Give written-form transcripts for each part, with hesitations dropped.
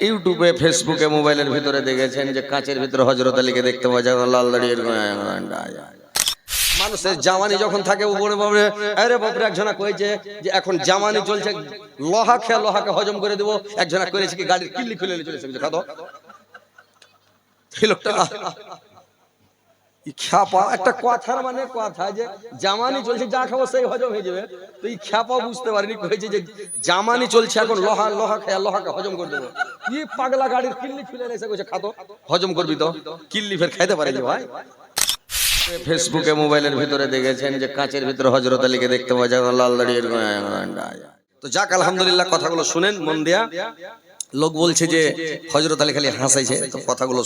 ইউটিউবে ফেসবুকে মোবাইলের ভিতরে দেখেছেন যে কাঁচের ভিতরে হযরত আলীকে দেখতে পাওয়া যায়, লাল দাড়ির মানুষের জামানি যখন থাকে উপরে বাবরে, আরে বাবরে একজনা কইছে যে এখন জামানি চলছে, লোহা খেয়ে লোহাকে হজম করে দেবো। একজনা করেছে কি গাড়ির কিল্লি খুলে নিয়ে চলেছে, খাতো এই লোকটা খ্যাপা। একটা কথার মানে কথা যে জামানি চলছে, যা খাবো সেই হজম হয়ে যাবে। তো এই খ্যাপা বুঝতে পারিনি, কয়েছে যে জামানি চলছে এখন লোহা খেয়ে লোহাকে হজম করে দেবো। কি পাগলা গাড়ির কিল্লি খুলে এসে কইছে খাতো হজম করবি, তো কিল্লি ফের খাইতে পারে যে ভাই। ফেসবুকে মোবাইলের ভিতরে দেখেছেন যে কাঁচের ভিতরে হযরত আলীকে দেখতে পাওয়া যায়, লাল দাড়ির। তো যাক আলহামদুলিল্লাহ, কথাগুলো শুনেন মন দিয়া। লোক বলছে যে হযরত আলী খালি হাসাইছে, তো কথাগুলো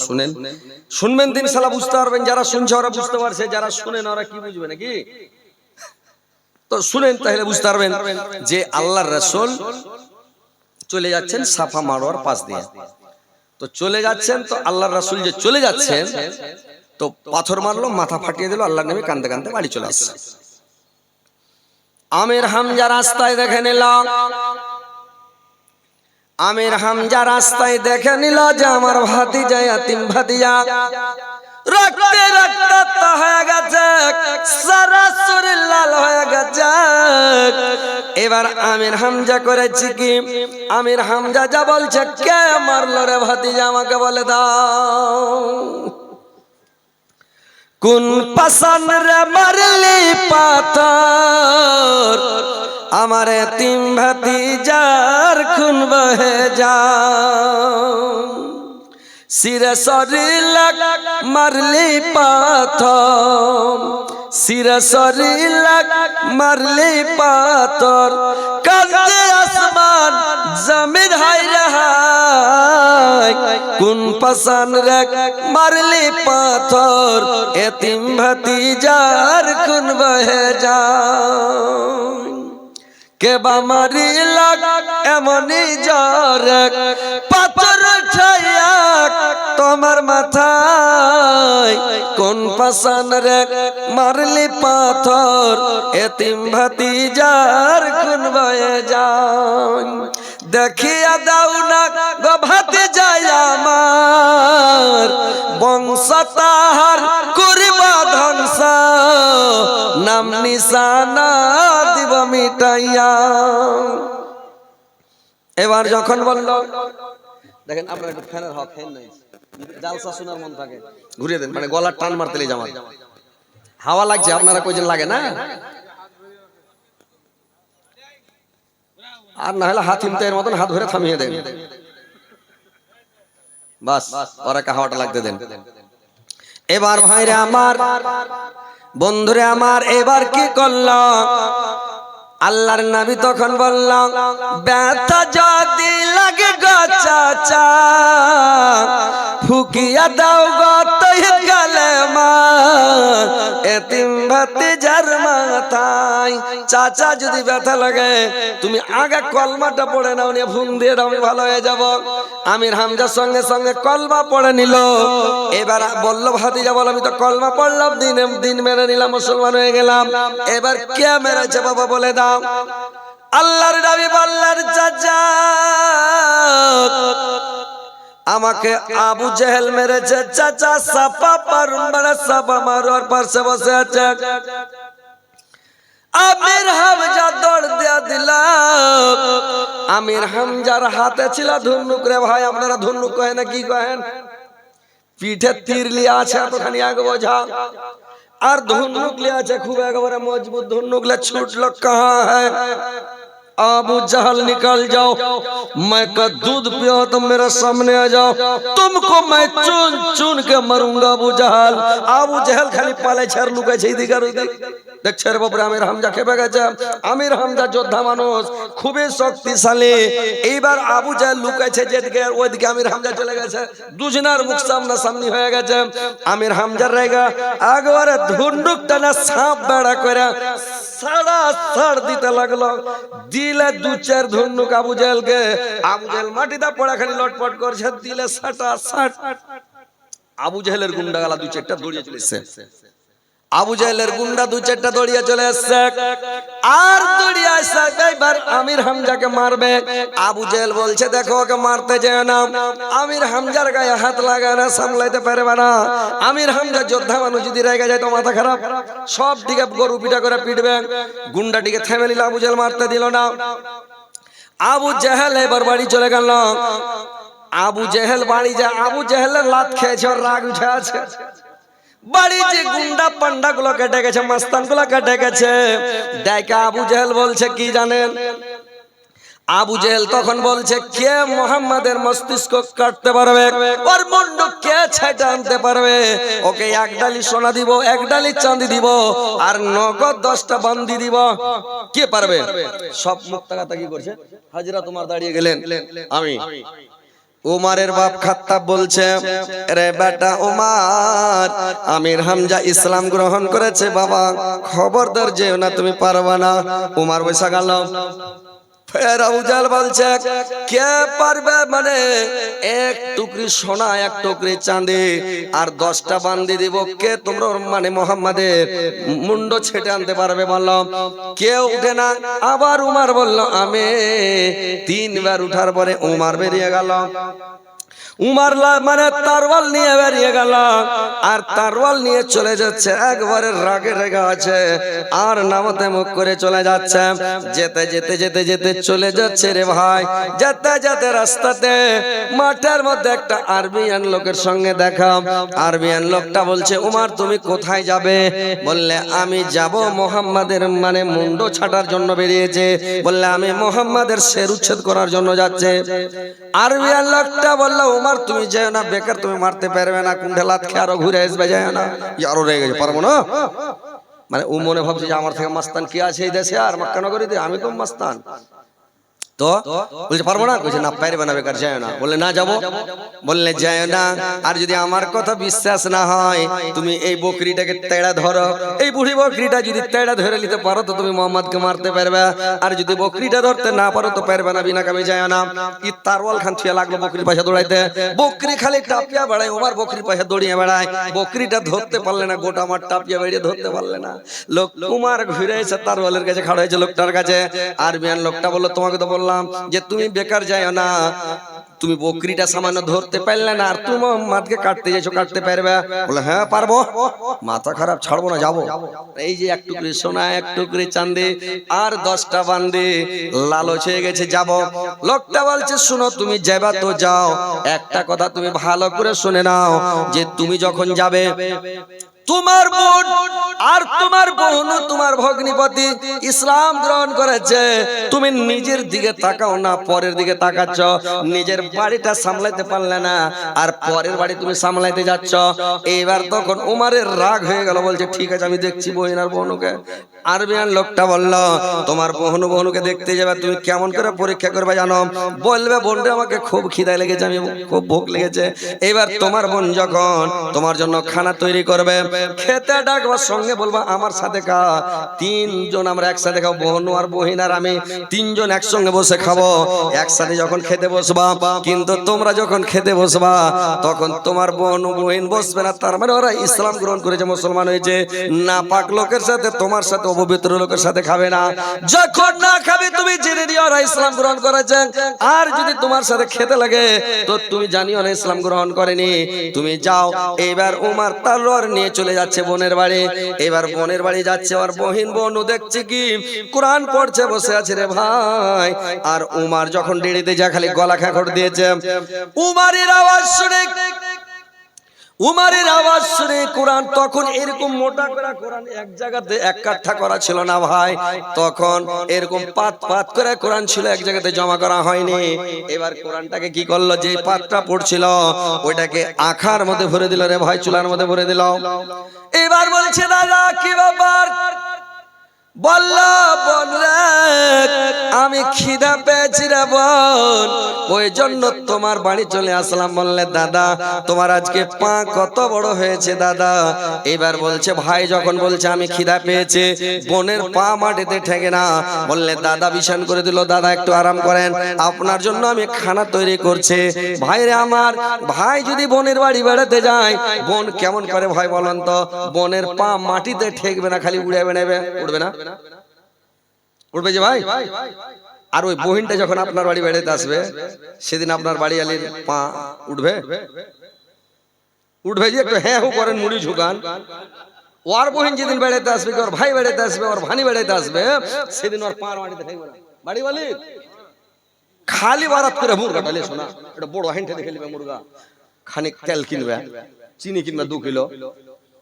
শুনবেন দিন সালা বুঝতে পারবেন। যারা শুনছে ওরা বুঝতে পারছে, যারা শুনেন ওরা কি বুঝবে নাকি? তো শুনেন তাহলে বুঝতে পারবেন যে আল্লাহর রাসূল চলে যাচ্ছেন সাফা মারওয়ার পাশ দিয়ে। তো চলে যাচ্ছেন, তো আল্লাহর রাসূল যে চলে যাচ্ছেন, তো পাথর মারলো, মাথা ফাটিয়ে দিল, আল্লাহর নবী কাঁদতে কাঁদতে বাড়ি চলে আসছে। আমির হামজা রাস্তায় দেখে নিল, আমির হামজা রাস্তায় দেখে নিল যে আমার ভাতিজা, ইয়াতিম ভাতিজা রক্তে রক্তাক্ত হয়ে গেছে, সারা শরীর লাল হয়ে গেছে। এবার আমির হামজা করেছে কি, আমির হামজা যা বলছে, কে মারলো রে ভাতিজা আমাকে বলে দাও। কোন পাশান রে মারলি পাথর, আমার এতিম ভাতিজার খুন বহে যায়। সিরে শরীর মারলি পাথর, সিরে শরীর মারলি পাথর, কাঁদে আসমান জমিন হায় রে হায়। কোন পাশান রে মারলি পাথর, এতিম ভাতিজার খুন বহে যায়। কেবা মারিল এমনি জ্বর, পাথর ছায়া তোমার মাথায়। কোন পাশান রে মারলি পাথর, এতিম ভাতিজার খুন বয়ে যায়। দেখিয়া দাও না গো ভাতিজায় আমার, বংশ তাহার করিবা ধ্বংস, নাম নিশানা দিব মিটাইয়া। এবার যখন বলল, দেখেন আপনার একটু ফ্যানের হক ফ্যান নাই, জালসা শোনার মন থাকে ঘুরিয়ে দেন, মানে গলার টান মারতে জামা হাওয়া লাগছে, আপনারা কইছেন লাগে না। আর না হলে হাত হিমতের মতন হাত ধরে থামিয়ে দেন, বাস ওরা হাওয়াটা লাগতে দেন। এবার ভাইরে আমার, বন্ধুরে আমার, এবার কি করলাম? আল্লাহর নবী তখন বললাম, ব্যথা যদি লাগে গো চাচা, ফুকিয়া দাও গো তৈ কালেমা, এতিম ভাতিজার মাথায়। চাচা যদি ব্যথা লাগে, তুমি আগে কলমাটা পড়ে নাও, নিয়ে ফুং দিয়ে দাও, আমি ভালো হয়ে যাব। আমির হামজার সঙ্গে সঙ্গে কলমা পড়ে নিল। এবার বলল ভাতিজা, বল আমি তো কলমা পড়লাম, দিন মেনে নিলাম, মুসলমান হয়ে গেলাম। এবার কে মেরেছে বাবা বলে দাও। আল্লাহর নবী বললেন, চাচা আমাকে আবু জেহেল মেরেছে। চাচা সাফা পারুন মানে সাফা মারোয়ার পাশে বসে আছে। আমির হামজা দৌড় দিয়া দিল। আমির হামজার হাতে ছিল ধনুক রে ভাই, আপনারা ধনুক কহেন না কি কহেন? পিঠে তীর লিয়া আছে এতখানি আগে বোঝা, আর ধনুক লিয়া আছে খুব একেবারে মজবুত ধনুক। ছুটলো কাহা है? আবু জাহল निकल जाओ, मैं का दूध पियो तो मेरे सामने आ जाओ, तुमको मैं चुन चुन के मरूंगा। আবু জাহল খালি পালে ছাড় লুকাইছে এদিকার ওদিক। দেখছে রে বাবুরা, আমির হামজা খেপে গেছে। আমির হামজা যোদ্ধা মানুষ, খুবই শক্তিশালী। এইবার আবু জাহল লুকাইছে যেদিকে, ওইদিকে আমির হামজা চলে গেছে। দুজনের মুখ সামনাসামনি হয়ে গেছে। আমির হামজার রেগা একবারে ধুন্ডুক টানা সাপ বেড়া করে সাড়া সাড় দিতে লাগলো। দিলে দু চার ধনুক আবু জাহলকে। আবু জাহল মাটিতে পড়া খালি লটপট করছে, দিলে সাটা সাট। আবু জাহলের গুন্ডাগালা দু চারটা দৌড়িয়ে চলেছে। আবু জাহেলের গুন্ডা দু চারটা দড়িয়ে চলে আসছে, আর দড়িয়ে আসছে এবার আমির হামজাকে মারবে। আবু জাহেল বলছে দেখো ওকে মারতে যেও না, আমির হামজার গায়ে হাত লাগায় না, সামলাইতে পারবে না। আমির হামজা যোদ্ধা মানুষ, যদি রেগে যায় তো মাথা খারাপ, সব দিকে গরু পিটা করে পিটবে। গুন্ডাটিকে থেমে নিল, আবু জাহেল মারতে দিল না। আবু জাহেল এবার বাড়ি চলে গেল। আবু জাহেল বাড়ি যায়, আবু জাহেলের লাত খেয়েছে, ওর রাগ উঠে আছে। বাড়ি যে গুন্ডা পান্ডা গুলো কেটে গেছে, মাস্তান গুলো কেটে গেছে, দেখে আবু জাহেল বলছে কি জানেন? আবু জাহেল তখন বলছে কে মুহাম্মাদের মস্তিষ্ক কাটতে পারবে, ওর মুন্ড কে ছেঁটে আনতে পারবে, ওকে এক ডালি সোনা দিব, এক ডালি চাঁদি দিব, আর নগদ 10টা বান্দি দিব। কে পারবে? সব মুক্তাগাতা কি করছে, হাজিরা তোমার দাঁড়িয়ে গেলেন। আমি উমারের বাপ খাত্তাব বলছে রে বেটা উমার, আমির হামজা ইসলাম গ্রহণ করেছে বাবা, খবরদার যেও না, তুমি পারবা না। উমার বসে গেল। ফের আবু জাহেল বলছে কে পারবে, মানে এক টুকরি সোনা, এক টুকরি চাঁদি আর 10টা বান্দি দিব, কে তোমরা মানে মুহাম্মাদের মুন্ড ছেটে আনতে পারবে? বললাম কেউ উঠে না। আবার উমার বলল আমি। 3বার উঠার পরে উমার বেরিয়ে গেল। উমার মানে তারওয়াল নিয়ে বেরিয়ে গেল, আর তারওয়াল নিয়ে চলে যাচ্ছে, একবারে রাগে রেগে আছে, আর নামতে মুখ করে চলে যাচ্ছে। যেতে যেতে যেতে যেতে চলে যাচ্ছে রে ভাই, যেতে যেতে রাস্তাতে মাঠের মধ্যে একটা আরবিয়ান লোকের সঙ্গে দেখা। আরবিয়ান লোকটা বলছে উমার তুমি কোথায় যাবে? বললে আমি যাব মুহাম্মাদের মানে মুন্ড ছাটার জন্য বেরিয়েছে। বললে আমি মুহাম্মাদের শের উচ্ছেদ করার জন্য যাচ্ছে। আরবিয়ান লোকটা বলল উমার তুমি যেও না, বেকার তুমি মারতে পারবে না, কুণ্ঠে লাত খেয়ে আরো ঘুরে আসবে, যায় না, আরো রেগে গেছে, পারবো না। মানে ও মনে ভাবছে যে আমার থেকে মাস্তান কি আছে এই দেশে, আর মক্কা নগরীতে আমি তো মাস্তান, তো বলছে পারবো না। বলছে না পারবে না, বেকার যায় না। বললে না যাবো। বললে যায় না, আর যদি আমার কথা বিশ্বাস না হয় তুমি এই বকরিটাকে তেড়া ধরো, এই বুড়ি বকরিটা যদি তেড়া ধরে নিতে পারো তো তুমি মোহাম্মদকে মারতে পারবে, আর যদি বকরিটা ধরতে না পারো তো পারবে না, বিনা কামে যায় না। ই তারওয়াল খান ছুঁয়ে লাগলো বকরির পাশে দৌড়াইতে। বকরি খালি টাপিয়া বেড়ায়, ওমার বকরির পাশে দৌড়িয়ে বেড়ায়। বকরিটা ধরতে পারলে না, গোটা মাঠ টাপিয়া বেড়িয়ে ধরতে পারলে না। লোক উমার ঘুরে এসে তারওয়ালের কাছে খাড়া হয়েছে লোকটার কাছে। আরবিয়ান লোকটা বললো তোমাকে তো বললাম যে তুমি বেকার যাও না, তুমি বকরিটা সামান্য ধরতে পারলে না, আর তুমি মোহাম্মদকে কাটতে যাইছো, কাটতে পারবে? বলে হ্যাঁ পারবো। মাথা খারাপ, ছাড়বো না, যাবো। এই যে এক টুকরি সোনা, এক টুকরি চাঁদি আর 10টা বান্দি, লালচ হয়ে গেছে, যাব। লোকটা বলছে শুনো তুমি যাবা তো যাও, একটা কথা তুমি ভালো করে শুনে নাও, যে তুমি যখন যাবে তোমার বোন আর তোমার বোন, তোমার ভগ্নিপতি ইসলাম গ্রহণ করেছে, তুমি নিজের দিকে তাকাও না, পরের দিকে তাকাচ্ছ। নিজের বাড়িটা সামলাইতে পারলে না, আর পরের বাড়ি তুমি সামলাইতে যাচ্ছ। এইবার তখন উমারের রাগ হয়ে গেল, বলছে ঠিক আছে আমি দেখছি বোন আর বোনকে। আরবিয়ান লোকটা বলল তোমার বোনকে দেখতে যাবে, তুমি কেমন করে পরীক্ষা করবে জানো? বলবে বোনটা আমাকে খুব খিদা লেগেছে, আমি খুব ভোগ লেগেছে। এবার তোমার বোন যখন তোমার জন্য খানা তৈরি করবে, খেতে ডাকবার সঙ্গে বলবা আমার সাথে খা। 3জন আমরা একসাথে খাবো, বোন আর বহিন আর আমি 3জন একসঙ্গে বসে খাবো। একসাথে যখন খেতে বসবা, কিন্তু তোমরা যখন খেতে বসবা তখন তোমার বোন বহিন বসবে না, তার মানে ওরা ইসলাম গ্রহণ করেছে, মুসলমান হয়েছে। নাপাক লোকের সাথে, তোমার সাথে অপবিত্র লোকের সাথে খাবে না। যখন না খাবে তুমি জেনে নিও ওরা ইসলাম গ্রহণ করেছে, আর যদি তোমার সাথে খেতে লাগে তো তুমি জানিও না ইসলাম গ্রহণ করেনি, তুমি যাও। এবার উমার তলোয়ার নিয়ে চলে যাচ্ছে বোনের বাড়ি। এবার বোনের বাড়ি যাচ্ছে, আর বহিন বোন দেখছে কি কোরআন পড়ছে, বসে আছে রে ভাই। আর উমার যখন ডেড়িতে যা খালি গলা খাখড় দিয়েছে, উমারের আওয়াজ শুনে কোরআন তখন এরকম মোটা করা কোরআন এক জায়গাতে এক কাঠা করা ছিল না ভাই, তখন এরকম পাত পাত করে কোরআন ছিল, এক জায়গাতে জমা করা হয়নি। এবার কোরআনটাকে কি করলো, যে পাতটা পড়ছিল ওইটাকে আখার মধ্যে ভরে দিল রে ভাই, চুলার মধ্যে ভরে দিল। এবার বলছে দাদা কি ব্যাপার? বললো বোন রে আমি খিদা পেয়েছি রে বোন, ওই জন্য তোমার বাড়ি চলে আসলাম। বললে দাদা তোমার আজকে পা কত বড় হয়েছে দাদা। এবার বলছে ভাই যখন বলছে আমি খিদা পেয়েছে, বোনের পা মাটিতে ঠেকে না। বললে দাদা বিছান করে দিল, দাদা একটু আরাম করেন, আপনার জন্য আমি খানা তৈরি করছে। ভাই রে আমার, ভাই যদি বোনের বাড়ি বেড়াতে যায়, বোন কেমন করে ভাই বলেন তো? বোনের পা মাটিতে ঠেকবে না, খালি উড়ে বেড়াবে। উঠবে না? উঠবে যে ভাই? আর ওই বহিনটা যখন আপনার বাড়ি বেড়াতে আসবে, সেদিন আপনার বাড়ি আলির পা উঠবে? উঠবে যে? একটু হ্যাঁ হু করেন, মুড়ি ঝুকান। ওর বহিন যেদিন বেড়াতে আসবে, ওর ভাই বেড়াতে আসবে, ওর ভানি বেড়াতে আসবে, সেদিন ওর পা মাটিতে ঠেকবে না। বাড়ি বালি খালি বারাত করে মুরগা ডালে শোনা, এটা বড় হাইনটা দেখে নিবে মুরগা, খানিক তেল কিনবে, চিনি কিনবে 2 কিলো,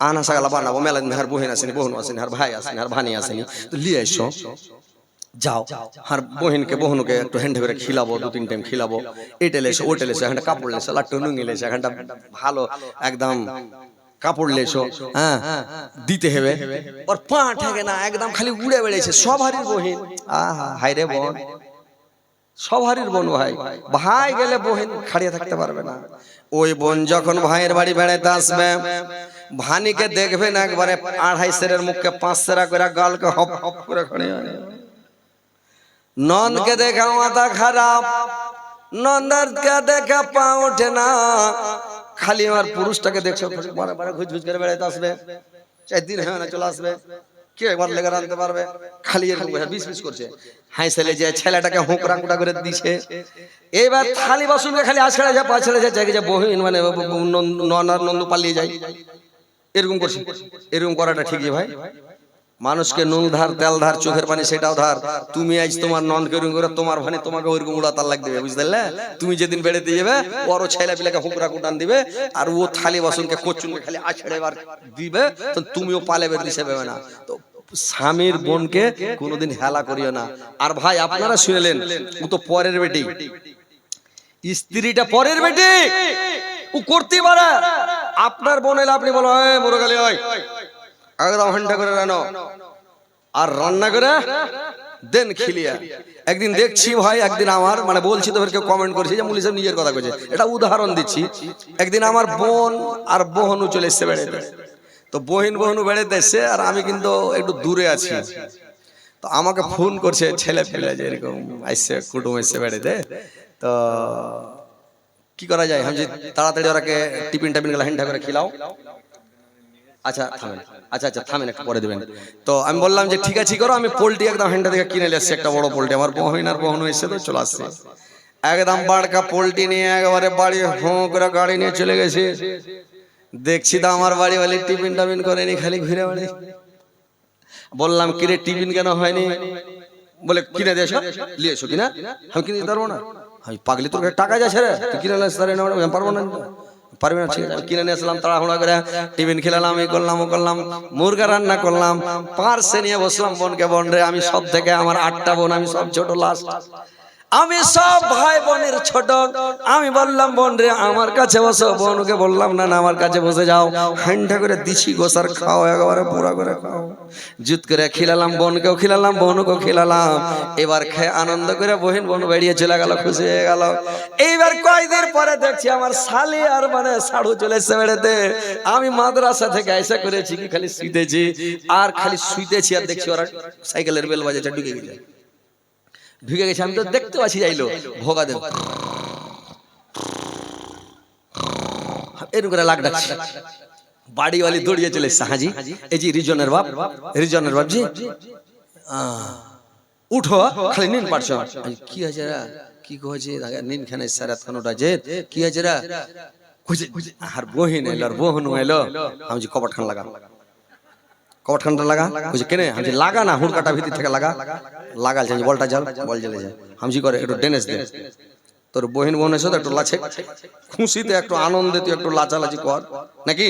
আনা সাগালা বানাবো। মেলা দিন হার বহিন আসেনি, বোন আসেনি, হার ভাই আসেনি, হার ভানি আসেনি, তো লিয়ে এসো, যাও আর বহিনকে বহুনকে একটু হ্যান্ডে করে খিলাবো, 2-3 টাইম খিলাবো। এটা লেসো, ওটা লেসো, এখানটা কাপড় লেসো, লাট্টু নুঙ্গি লেসো, এখানটা ভালো একদম কাপড় লেসো, হ্যাঁ দিতে হবে। ওর পা ঠেকে না, একদম খালি উড়ে বেড়েছে। সব হারির বহিন, আহা হাই রে বোন, সব হারির বোন। ভাই ভাই গেলে বহিন খাড়িয়ে থাকতে পারবে না। ওই বোন যখন ভাইয়ের বাড়ি বেড়াতে আসবে, ভানিকে দেখবে না, একবারে 2.5 সেরের মুখকে 5 সেরা করে, গালকে হপ হপ করে খাড়িয়ে। ননকে দেখা মাথা খারাপ, নন্দারকে দেখা পা ওঠে না, খালি আমার পুরুষটাকে দেখছো বারে ঘুষ ঘুষ করে বেড়াইতে আসবে, 4 দিন হয় না চলে আসবে, কে একবার লেগে আনতে পারবে, খালি এরকম বিষ বিষ করছে। হাই ছেলে যে ছেলেটাকে হোঁকরা কুটা করে দিছে, এবার থালি বাসনকে খালি আছড়ে যায়, পাছড়ে যায়, যে বহিন মানে ননার নন্দু পালিয়ে যায়, এরকম করছে। এরকম করাটা ঠিক যে ভাই? মানুষকে নুন ধার, তেল ধার, চোখের পানি সেটাও ধার। তুমি আজ তোমার ননকে এরকম করে, তোমার ভানি তোমাকে ওইরকম উড়াতাল লাগ দেবে, বুঝলে? তুমি যেদিন বেড়াতে যাবে, ওরও ছেলে পিলাকে হুকরা কুটান দিবে, আর ও থালি বাসনকে কচুনকে খালি আছড়ে বার দিবে, তো তুমিও পালে বের দিছে পাবে না। তো স্বামীর বোনকে কোনোদিন হেলা করিও না। আর ভাই আপনারা শুনলেন, ও তো পরের বেটি, স্ত্রীটা পরের বেটি, ও করতে পারে। আপনার বোন এলে আপনি বলো মুরগালি হয় একদম ঘন্টা করে রানো, আর রান্না করে দেন খিলিয়া। একদিন দেখছি ভাই, একদিন আমার মানে বলছি তো, কেউ কমেন্ট করছে যে মুলি সাহেব নিজের কথা কইছে, এটা উদাহরণ দিচ্ছি। একদিন আমার বোন আর বহনু চলে এসছে বেড়াতে, তো বহনু বেড়াতে এসছে, আর আমি কিন্তু একটু দূরে আছি। তো আমাকে ফোন করছে ছেলে পেলে যে এরকম আসছে, কুটুম এসছে বেড়াতে, তো কি করা যায়? আমি তাড়াতাড়ি ওরাকে টিফিন গেলে হ্যান্ডা করে খিলাও। আচ্ছা থামেন, আচ্ছা থামেন, একটু পরে দেবেন। তো আমি বললাম যে ঠিক আছে করো, আমি পোল্ট্রি একদম হ্যান্ডা থেকে কিনে এসেছি, একটা বড় পোল্ট্রি। আমার বহিন আর বহনু এসে তো চলে আসছে, একদম বাড়কা পোল্ট্রি নিয়ে একেবারে বাড়ি হোঁ করে গাড়ি নিয়ে চলে গেছে। দেখছি তো আমার বাড়ি বলে টিফিন করেনি, খালি ঘুরে বেড়ে। বললাম কিরে টিফিন কেন হয়নি? বলে কিনে দিয়েছ, নিয়েছো কিনা? আমি কিনে দিতে পারবো না। আমি পাগলি, তোর টাকা যাচ্ছে রে, তুই কিনে নিয়ে পারবো না, পারবে না, ঠিক আছে। কিনে নিয়ে আসলাম তাড়াহুড়া করে, টিফিন খেলাম, এই করলাম ও করলাম, মুরগা রান্না করলাম, পার্সে নিয়ে বসলাম বোনকে। বোন রে আমি সব থেকে, আমার 8টা বোন, আমি সব ছোট লাস্ট, আমি সব ভাই বোনের ছোট। আমি বললাম বোন রে আমার কাছে বসো, বোনকে বললাম না আমার কাছে বসে যাও, হ্যান্ডা করে দিছি গোসার খাও, একেবারে পুরা করে খাও। জুত করে খিলালাম, বোনকেও খিলালাম, বোনকেও খিলালাম। এবার খেয়ে আনন্দ করে বোন বেরিয়ে চলে গেল, খুশি হয়ে গেল। এইবার কয়েকদিন পরে দেখছি আমার শালি আর মানে সাড়ু চলে এসে বেড়াতে। আমি মাদ্রাসা থেকে এসে করেছি কি খালি শুইতেছি আর খালি শুইতেছি, আর দেখছি ওরা সাইকেলের বেল বাজাচ্ছে, ঢুকে গেছে। আমি তো দেখতে পাচ্ছি যাইলো ভোগা দেব, এরকম করে লাগ ডাকছে। বাড়িওয়ালি দৌড়িয়ে চলে এসছে, হাজি এই যে রিজনের বাপ জি, উঠো, খালি নিন পারছো। কি আছে রা, কি কইছে? নিন খানে সারাত খানোটা যে কি আছে রা? আর বহিন এলো, আর বহনু এলো। আমি কপাট খান লাগা, কপাট খানটা লাগা। কইছে কেনে? আমি লাগা না, হুড়কাটা ভিতর থেকে লাগালছে, বলটা জাল, বল জ্বলে যায়। আমি করে একটু ডেনেস দে, তোর বহিন এসে একটু লাছে, খুশিতে একটু আনন্দে তুই একটু লাচালাচি কর নাকি।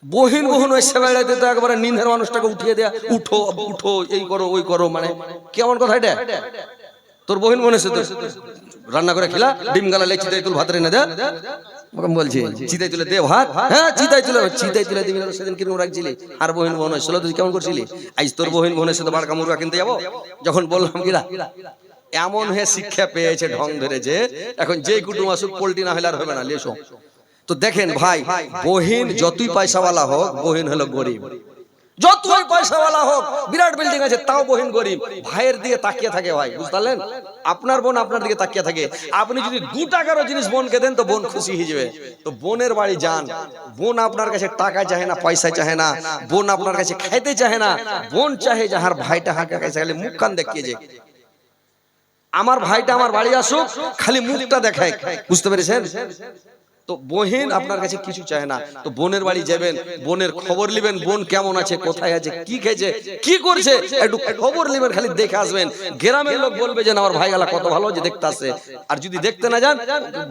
বহিন এসে বেড়াইতে তো একবারে নিন্দের মানুষটাকে উঠিয়ে দেয়া, উঠো উঠো, এই করো ওই করো, মানে কেমন কথা এটা? তোর বহিন মনে আছে তো রান্না করে খেলা ডিম গালা লে চিতাই তুল ভাত রে না দে বলছি চিতাই তুলে দে ভাত, হ্যাঁ চিতাই তুলে দিবি না সেদিন কিরকম রাখছিলি আর বহিন বোন হয়েছিল তুই কেমন করছিলি? আজ তোর বহিন বোন এসে তো বাড়কা মুরগা কিনতে যাবো, যখন বললাম কিরা এমন হয়ে শিক্ষা পেয়েছে ঢং ধরেছে, এখন যে কুটুম আসুক পোল্ট্রি না হলে আর হবে না লেসো। তো দেখেন ভাই, বহিন যতই পয়সাওয়ালা হোক বহিন হলো গরিব, যতই পয়সাওয়ালা হোক বিরাট বিল্ডিং আছে তাও বহিন গরিব, ভাইয়ের দিকে তাকিয়ে থাকে ভাই, বুঝলেন? আপনার বোন আপনার দিকে তাকিয়ে থাকে, আপনি যদি 2 টাকারও জিনিস বোনকে দেন তো বোন খুশি হয়ে যাবে। তো বোনের বাড়ি যান, বোন আপনার কাছে টাকা চাহে না, পয়সা চাহে না, বোন আপনার কাছে খাইতে চাহে না, বোন চাহে যে হার ভাইটা হাঁকা কাছে খালি মুখ কান দেখিয়ে যে আমার ভাইটা আমার বাড়ি আসুক, খালি মুখটা দেখায়, বুঝতে পেরেছেন? তো বহিন আপনার কাছে কিছু চায় না, তো বোনের বাড়ি যাবেন, বোনের খবর নেবেন, বোন কেমন আছে, কোথায় আছে, কি খেয়েছে, কি করছে, একটু খবর নেবেন, খালি দেখে আসবেন। গ্রামের লোক বলবে যে আমার ভাইগালা কত ভালো যে দেখতে আসে, আর যদি দেখতে না যান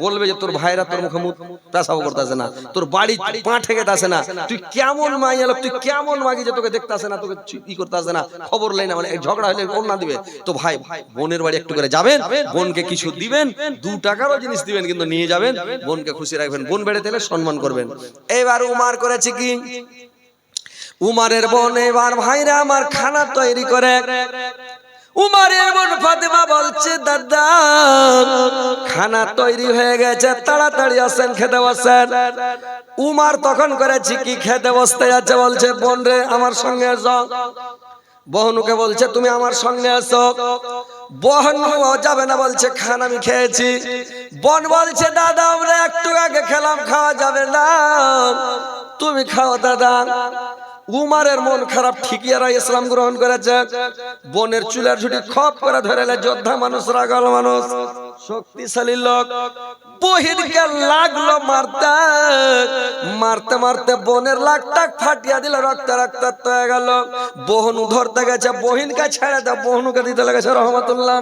বলবে যে তোর ভাইরা তোর মুখে মুখ পেশাও করতে আসে না, তোর বাড়ি পা ঠেকে আসে না, তুই কেমন মাইয়া লোক, তুই কেমন মাগি যে তোকে দেখতে আসে না, তোকে ই করতে আসে না, খবর লেই না, মানে ঝগড়া হলে ওর না দিবে। তো ভাই বোনের বাড়ি একটু করে যাবেন, বোনকে কিছু দিবেন, 2 টাকারও জিনিস দিবেন, কিন্তু নিয়ে যাবেন, বোনকে খুশি রাখবেন, বোন বেড়ে দিলে সম্মান করবেন। এবার উমার করেছে কি, উমারের বোন এবার ভাইরা আমার খানা তৈরি করে। উমারের বোন ফাতেমা বলছে দাদা খানা তৈরি হয়ে গেছে, তাড়াতাড়ি আসেন খেতে বসেন। উমার তখন করেছে কি, খেতে বসতে যাচ্ছে, বলছে বোন রে আমার সঙ্গে এসো। বহনুকে বলছে তুমি আমার সঙ্গে এসো, বহনু যাবে না, বলছে খান আমি খেয়েছি। বোন বলছে দাদা আমরা একটু আগে খেলাম, খাওয়া যাবে না, তুমি খাও দাদা। উমারের মন খারাপ, ঠিকই এরা ইসলাম গ্রহণ করেছে। বোনের চুলের ঝুটি খপ করে ধরেলে, যোদ্ধা মানুষ, রাগাল মানুষ, শক্তিশালী লোক, বহিনকে লাগলো মারতে, মারতে মারতে বোনের লাকটা ফাটিয়া দিল, রক্ত রক্তাক্ত হয়ে গেল। বহনু ধরতে গেছে, বহিনকে ছেড়ে দেয়, বহনুকে দিতে লেগেছে রহমতুল্লাহ,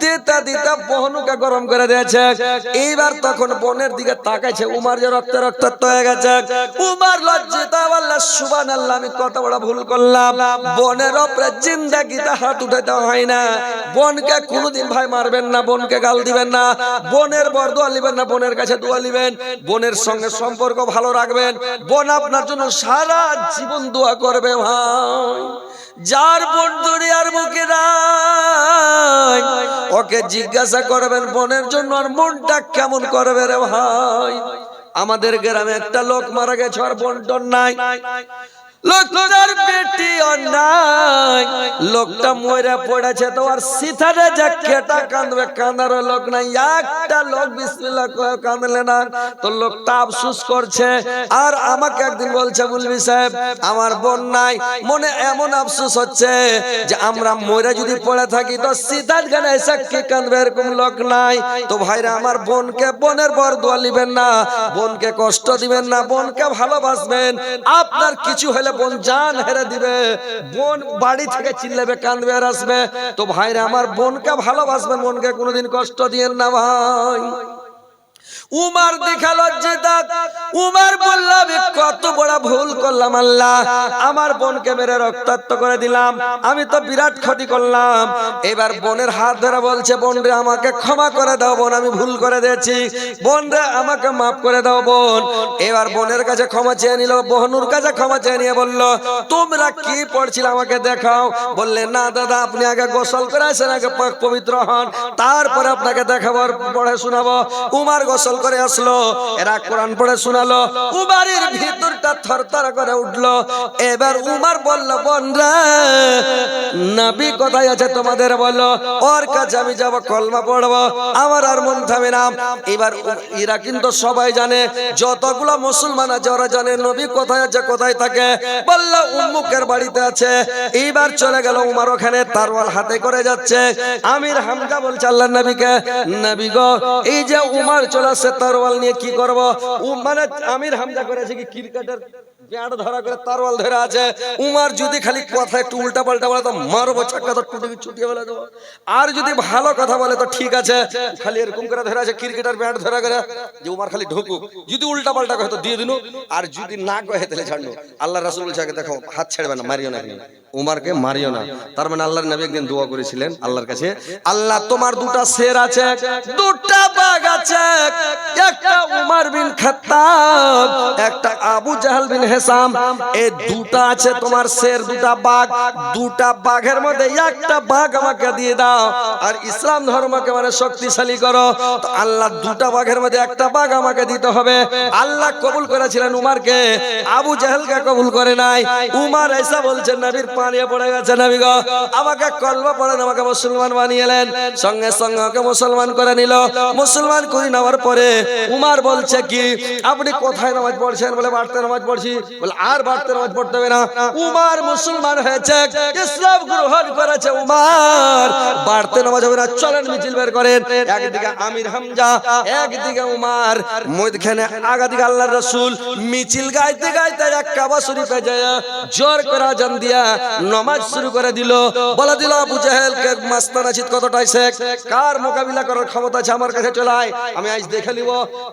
দিতে দিতে বহনুকে গরম করে দিয়েছে। এইবার তখন বোনের দিকে তাকাইছে, উমার যে রক্ত রক্তাক্ত হয়ে গেছে। উমার লজ্জিত, আল্লাহ সুবহানাল্লাহ আমি কত বড় ভুল করলাম, বোনের উপরে জিন্দেগিতে হাত উঠাতে হয় না। বোনকে কোনোদিন ভাই মারবেন না, বোনকে গাল দিবেন না, বোনের বরদোয়া নিবেন না, বোনের কাছে দোয়া নিবেন, বোনের সঙ্গে সম্পর্ক ভালো রাখবেন। বোন আপনার জন্য সারা জীবন দোয়া করবে ভাই। যার বোন দুনিয়ার বুকে নাই ওকে জিজ্ঞাসা করবেন বোনের জন্য আর মনটা কেমন করবে রে ভাই। আমাদের গ্রামে একটা লোক মারা গেছে, আর বোন টোন নাই, লোকটার বেটি নাই, লোকটা মরে পড়েছে, তো আর সিথারে যে কেটা কাঁদবে, কাঁদার লোক নাই, একটা লোক বিসমিল্লাহ কয়ে কাঁদলে না, তো লোকটা আফসোস করছে। আর আমাকে একদিন বলছে মুলবি সাহেব আমার বোন নাই, মনে এমন আফসোস হচ্ছে যে আমরা মরে যদি পড়ে থাকি তো সিথার গানে এসে কে কাঁদবে, এরকম লোক নাই। তো ভাইরা আমার বোনকে, বোনের বরদোয়া নিবেন না, বোনকে কষ্ট দিবেন না, বোনকে ভালোবাসবেন। আপনার কিছু হলে বোন জান হেরে দিবে, বোন বাড়ি থেকে চিল্লাবে, কাঁদবে আর আসবে। তো ভাইরা আমার বোনকে ভালোবাসবেন, বোনকে কোনোদিন কষ্ট দিয়েন না ভাই। উমার দেখা লজ্জিত, উমার বলল আমি কত বড় ভুল করলাম আল্লাহ, আমার বোনকে মেরে রক্তাক্ত করে দিলাম, আমি তো বিরাট ক্ষতি করলাম। এবার বোনের হাত ধরে বলছে বোন রে আমাকে ক্ষমা করে দাও বোন, আমি ভুল করে দিয়েছি, বোন রে আমাকে মাফ করে দাও বোন। এবার বোনের কাছে ক্ষমা চেয়ে নিল, বহনুর কাছে ক্ষমা চেয়ে নিয়ে বলল তোমরা কি পড়ছিলে আমাকে দেখাও। বললে না দাদা আপনি আগে গোসল করে আসেন, আগে পাক পবিত্র হন, তারপরে আপনাকে দেখাবো, পড়ে শোনাবো। উমার গোসল করে আসলো, এরা কোরআন পড়ে শোনালো, উমারের ভিতরটা থরথর করে উঠলো। এবার উমার বলল বোনরা নবী কোথায় আছে তোমাদের বলো, ওর কাছে আমি যাব, কলমা পড়বো, আমার আর মন থামে না। এবার এরা কিন্তু সবাই জানে, যতগুলো মুসলমান আছে ওরা জানে নবী কোথায় আছে, কোথায় থাকে। বলল উম্মুকের বাড়িতে আছে। এইবার চলে গেল উমার ওখানে, তরোয়াল হাতে করে যাচ্ছে। আমির হামজা বলছে আল্লাহর নবীকে, নবী গো এই যে উমার চলে আসছে তরোয়াল নিয়ে কি করব? মানে আমির হামজা করেছে কি ক্রিকেটের প্যাঁট ধরা করে তরোয়াল ধরে আছে। উমার যদি খালি কথা একটু উল্টা পাল্টা বলে তো মারবো চাক্কা তো ছুটিয়ে ফেলে দেবো। আর যদি ভালো কথা বলে তো ঠিক আছে, খালি এরকম করে ধরে আছে ক্রিকেটার প্যাঁট ধরা করে যে উমার খালি ঢুকুক, যদি উল্টা পাল্টা কহে তো দিয়ে দিনু, আর যদি না কহে তাহলে ছাড়লো। আল্লাহ রাসূল বলছে দেখো হাত ছাড়বে না, মারিও না, উমারকে মারিও না। তার মানে আল্লাহর নবী একদিন দোয়া করেছিলেন আল্লাহর কাছে, আল্লাহ তোমার দুটা শের আছে, দুটা বাঘ আছে, একটা উমর বিন খাত্তাব, একটা আবু জাহল বিন হিসাম, এই দুটা আছে তোমার শের, দুটা বাঘ, দুটা বাঘের মধ্যে একটা বাঘ আমাকে দিয়ে দাও আর ইসলাম ধর্মকে মানে শক্তিশালী করো। তো আল্লাহ দুটা বাঘের মধ্যে একটা বাঘ আমাকে দিতে হবে। আল্লাহ কবুল করেছিলেন উমারকে, আবু জাহলকে কবুল করে নাই। উমার এসে বলছেন নবীর পানিয়ে পড়ে গেছে, নবী গো আমাকে কলমা পড়েন, আমাকে মুসলমান বানিয়েলেন। সঙ্গে সঙ্গে ওকে মুসলমান করে নিল। মুসলমান করে নেওয়ার পরে উমার বলছে কি আপনি কোথায় নামাজ পড়ছেন? বলে বাড়তে নামাজ পড়ছি। বলে আর বাড়তে নামাজ পড়তে হবে না, উমার মুসলমান হয়েছে, ইসলাম গ্রহণ করেছে উমার, বাড়তে নামাজ হবে না, চলেন মিছিল বের করেন। একদিকে আমির হামজা, একদিকে উমার, মধ্যখানে আগাদিকে আল্লাহর রাসূল। মিছিল গাইতে গাইতে এক কাবা শরীফে যায় জোর করে আজান দিয়া নামাজ শুরু করে দিল। বলে দিল আবু জাহেলকে মাস্তানা চিত কতটাই শেখ, কার মোকাবিলা করার ক্ষমতা আছে আমার কাছে চলে আয়, আমি আজ দেখে নিব।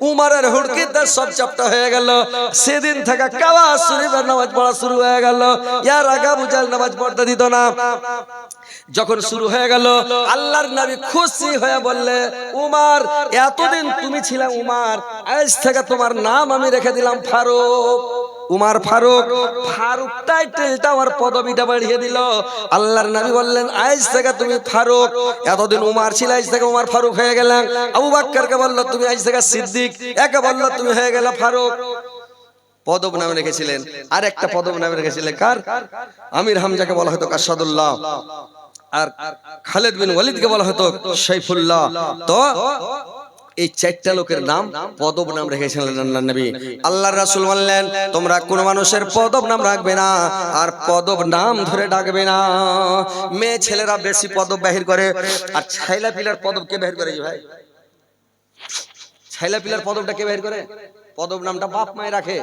উমারের হুড়কিতে সব চাপটা হয়ে গেল। সেদিন থেকে কাবা শরীফের নামাজ পড়া শুরু হয়ে গেল। ইয়ার আগে আবু জাহেল নামাজ পড়তে দিত না। যখন শুরু হয়ে গেল আল্লাহর নবী খুশি হয়ে বললে উমার এতদিন তুমি ছিলে উমার, আজ থেকে তোমার নাম আমি রেখে দিলাম ফারুক। উমার ফারুক, ফারুক টাইটেলটা আমার পদবিটা বাড়িয়ে দিল। আল্লাহর নবী বললেন আজ থেকে তুমি ফারুক, এতদিন উমার ছিল আজ থেকে উমার ফারুক হয়ে গেলেন। আবু বকরকে বলল তুমি আজ থেকে সিদ্দিক, একে বলল তুমি হয়ে গেলে ফারুক। পদব নামে রেখেছিলেন। আর একটা পদব নামে রেখেছিলেন কার? আমির হামজাকে বলা হতো কাসাদুল্লাহ, আর খালিদ বিন ওয়ালিদকে বলা হতো সাইফুল্লাহ। তো এই চারটা লোকের নাম পদব নাম রেখেছিলেন আল্লাহর নবী। আল্লাহর রাসূল বললেন তোমরা কোন মানুষের পদব নাম রাখবে না আর পদব নাম ধরে ডাকবে না। মেয়ে ছেলেরা বেশি পদব বাহির করে, আর ছাইলা পিলার পদব কে বাহির করে? ভাই ছাইলা পিলার পদবটা কে বাহির করে? পদব নামটা বাপ মায়ে রাখে,